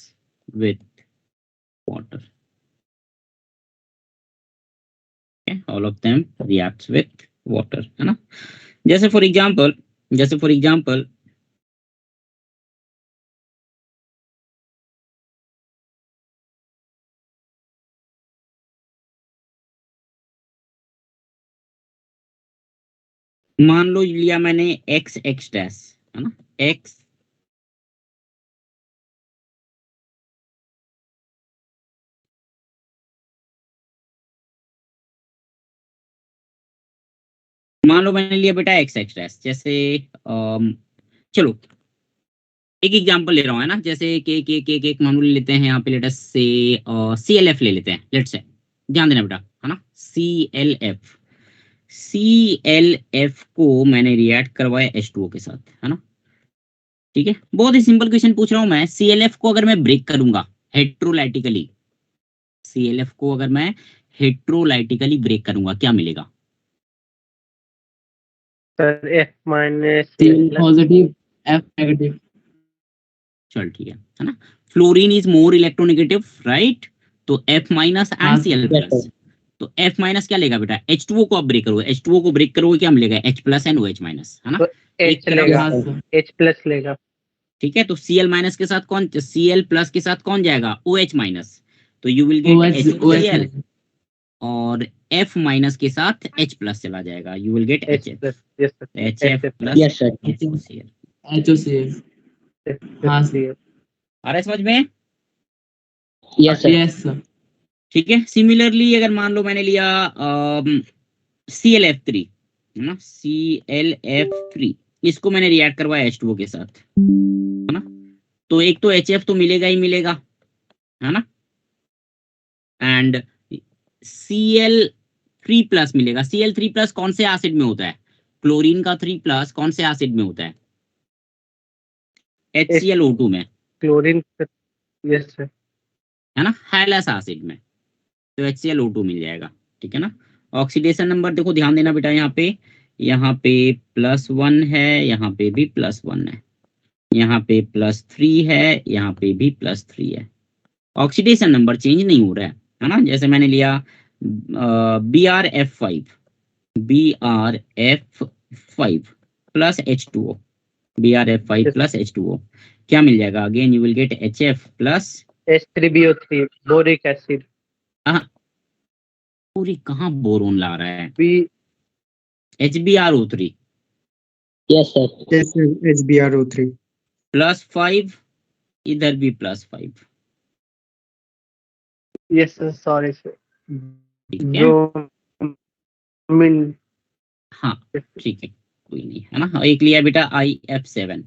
with water, okay? All of them reacts with water, है ना। जैसे फॉर एग्जांपल मान लो लिया मैंने एक्स एक्स डैश, है ना, एक्स मान लो मैंने लिया बेटा एक्स एक्स डैश। जैसे चलो एक एग्जांपल ले रहा हूँ, है ना। जैसे के मान लो ले लेते हैं यहाँ पे, लेट अस से CLF ले लेते हैं, लेट से। ध्यान देना बेटा, है ना। CLF, CLF को मैंने रिएक्ट करवाया H2O के साथ, है ना, ठीक है। बहुत ही सिंपल क्वेश्चन पूछ रहा हूं मैं। CLF को अगर मैं ब्रेक करूंगा हेट्रोलाइटिकली, CLF को अगर मैं हेट्रोलाइटिकली ब्रेक करूंगा क्या मिलेगा? Sir F minus Cl positive F negative. चल ठीक है ना। Fluorine is more electronegative, right. तो F माइनस हाँ and Cl Yes, plus. sir. तो F माइनस क्या लेगा बेटा? H2O को आप ब्रेक करोगे, H2O को ब्रेक करोगे क्या मिलेगा? H plus and OH minus, है ना। तो एक H तरफ लेगा, हाँ सर। H प्लस लेगा। ठीक है। तो Cl माइनस के साथ कौन, Cl प्लस के साथ कौन जाएगा? OH minus. तो you will get OH HCl, और F माइनस के साथ H प्लस चला जाएगा, you will get H HF। Plus, yes sir, HF HF plus Yes, sir. HCl। HOCl। हाँ सर। आ रहा है समझ में? Yes, sir. Yes sir. ठीक है। सिमिलरली अगर मान लो मैंने लिया ClF3, है ना, ClF3, इसको मैंने रिएक्ट करवाया H2O के साथ, है ना। तो एक तो HF तो मिलेगा ही मिलेगा, है ना, एंड Cl3 प्लस मिलेगा। Cl3 प्लस कौन से एसिड में होता है? क्लोरीन का 3 प्लस कौन से एसिड में होता है? HClO2 में, क्लोरीन, यस सर। है ना, हाइलस एसिड में। तो HClO2 मिल जाएगा, ठीक है ना। ऑक्सीडेशन नंबर देखो, ध्यान देना बेटा, यहाँ पे +1 है, यहाँ पे भी +1 है, यहाँ पे +3 है, यहाँ पे भी +3 है। ऑक्सीडेशन नंबर चेंज नहीं हो रहा है ना। जैसे मैंने लिया BrF5, BrF5 plus H2O, BrF5 plus H2O क्या मिल जाएगा? Again you will get HF plus H3BO3 boric acid. पूरी कहाँ बोरोन ला रहा है? HbRO3 Yes, sir. Yes, sir. HbRO3. +5, इधर भी +5, Yes, sir. Sorry, sir. ठीक है। Bromine. हाँ ठीक है, कोई नहीं है ना। एक लिया बेटा IF7,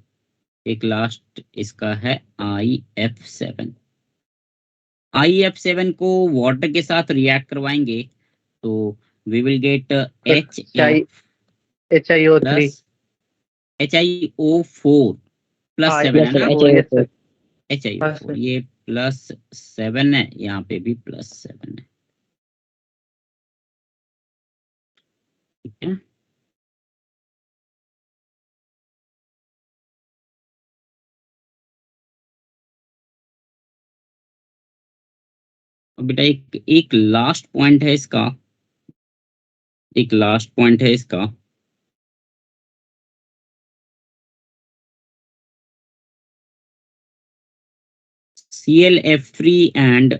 एक लास्ट इसका है IF7। IF7 को वाटर के साथ रिएक्ट करवाएंगे तो we will get HF HiO3. HiO4 +7 Yes, है sir. ना, HiO4. HiO4 ये +7 है, यहाँ पे भी +7 है, ठीक है। अब बेटा एक लास्ट पॉइंट है इसका, एक लास्ट पॉइंट है इसका, ClF3 and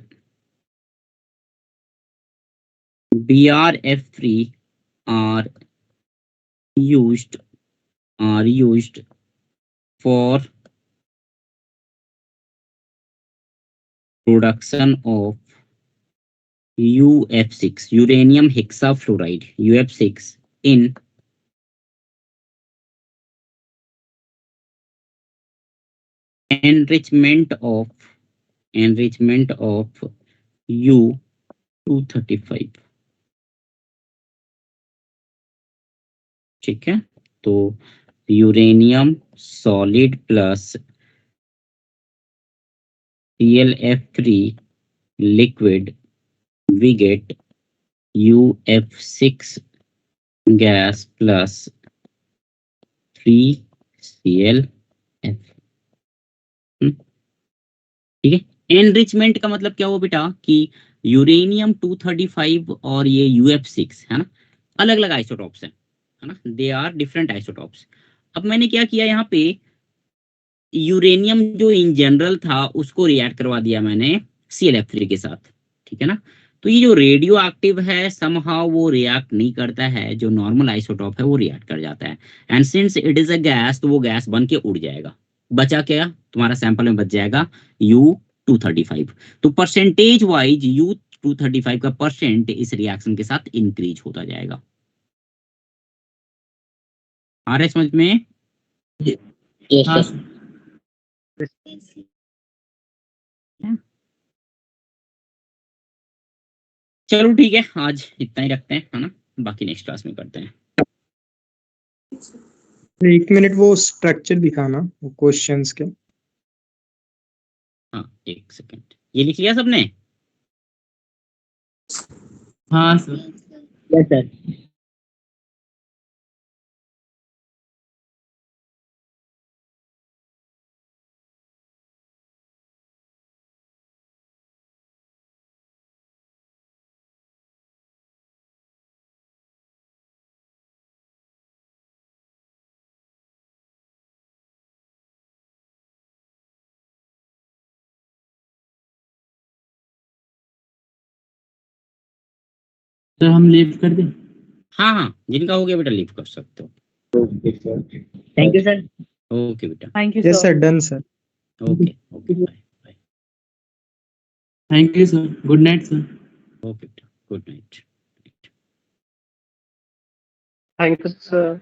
BrF3 are used for production of UF6, uranium hexafluoride, UF6 in enrichment of U235, ठीक है। तो uranium solid plus ClF3 liquid, we get UF6 gas plus 3ClF, ठीक है। एनरिचमेंट का मतलब क्या हुआ बेटा कि यूरेनियम 235 और ये UF6 है ना, अलग अलग आइसोटॉप्स है ना, दे आर डिफरेंट आइसोटॉप्स। अब मैंने क्या किया यहाँ पे, यूरेनियम जो इन जनरल था उसको रिएक्ट करवा दिया मैंने ClF3 के साथ, ठीक है ना। तो ये जो रेडियो एक्टिव है समहाउ वो रिएक्ट नहीं करता है, जो नॉर्मल आइसोटॉप है वो रिएक्ट कर जाता है। And since it is a gas तो वो गैस बन के उड़ जाएगा, बचा क्या तुम्हारा सैंपल में बच जाएगा U235। तो परसेंटेज वाइज U235 का परसेंट इस रिएक्शन के साथ इंक्रीज होता जाएगा। आ रहा है समझ में? Yes, हाँ sir. चलो ठीक है, आज इतना ही रखते हैं है ना, बाकी नेक्स्ट क्लास में करते हैं। 1 मिनट वो स्ट्रक्चर दिखाना क्वेश्चंस के। हाँ एक सेकंड, ये लिख लिया सबने? हाँ सर। Yes, sir. सर हम लीव कर दें? हाँ हाँ, जिनका हो गया बेटा लीव कर सकते हो। Thank you, sir. ओके बेटा, Thank you, yes sir. Sir, done sir. Okay okay bye bye. Thank you sir, good night sir. Okay बेटा, good night. Thank you, sir.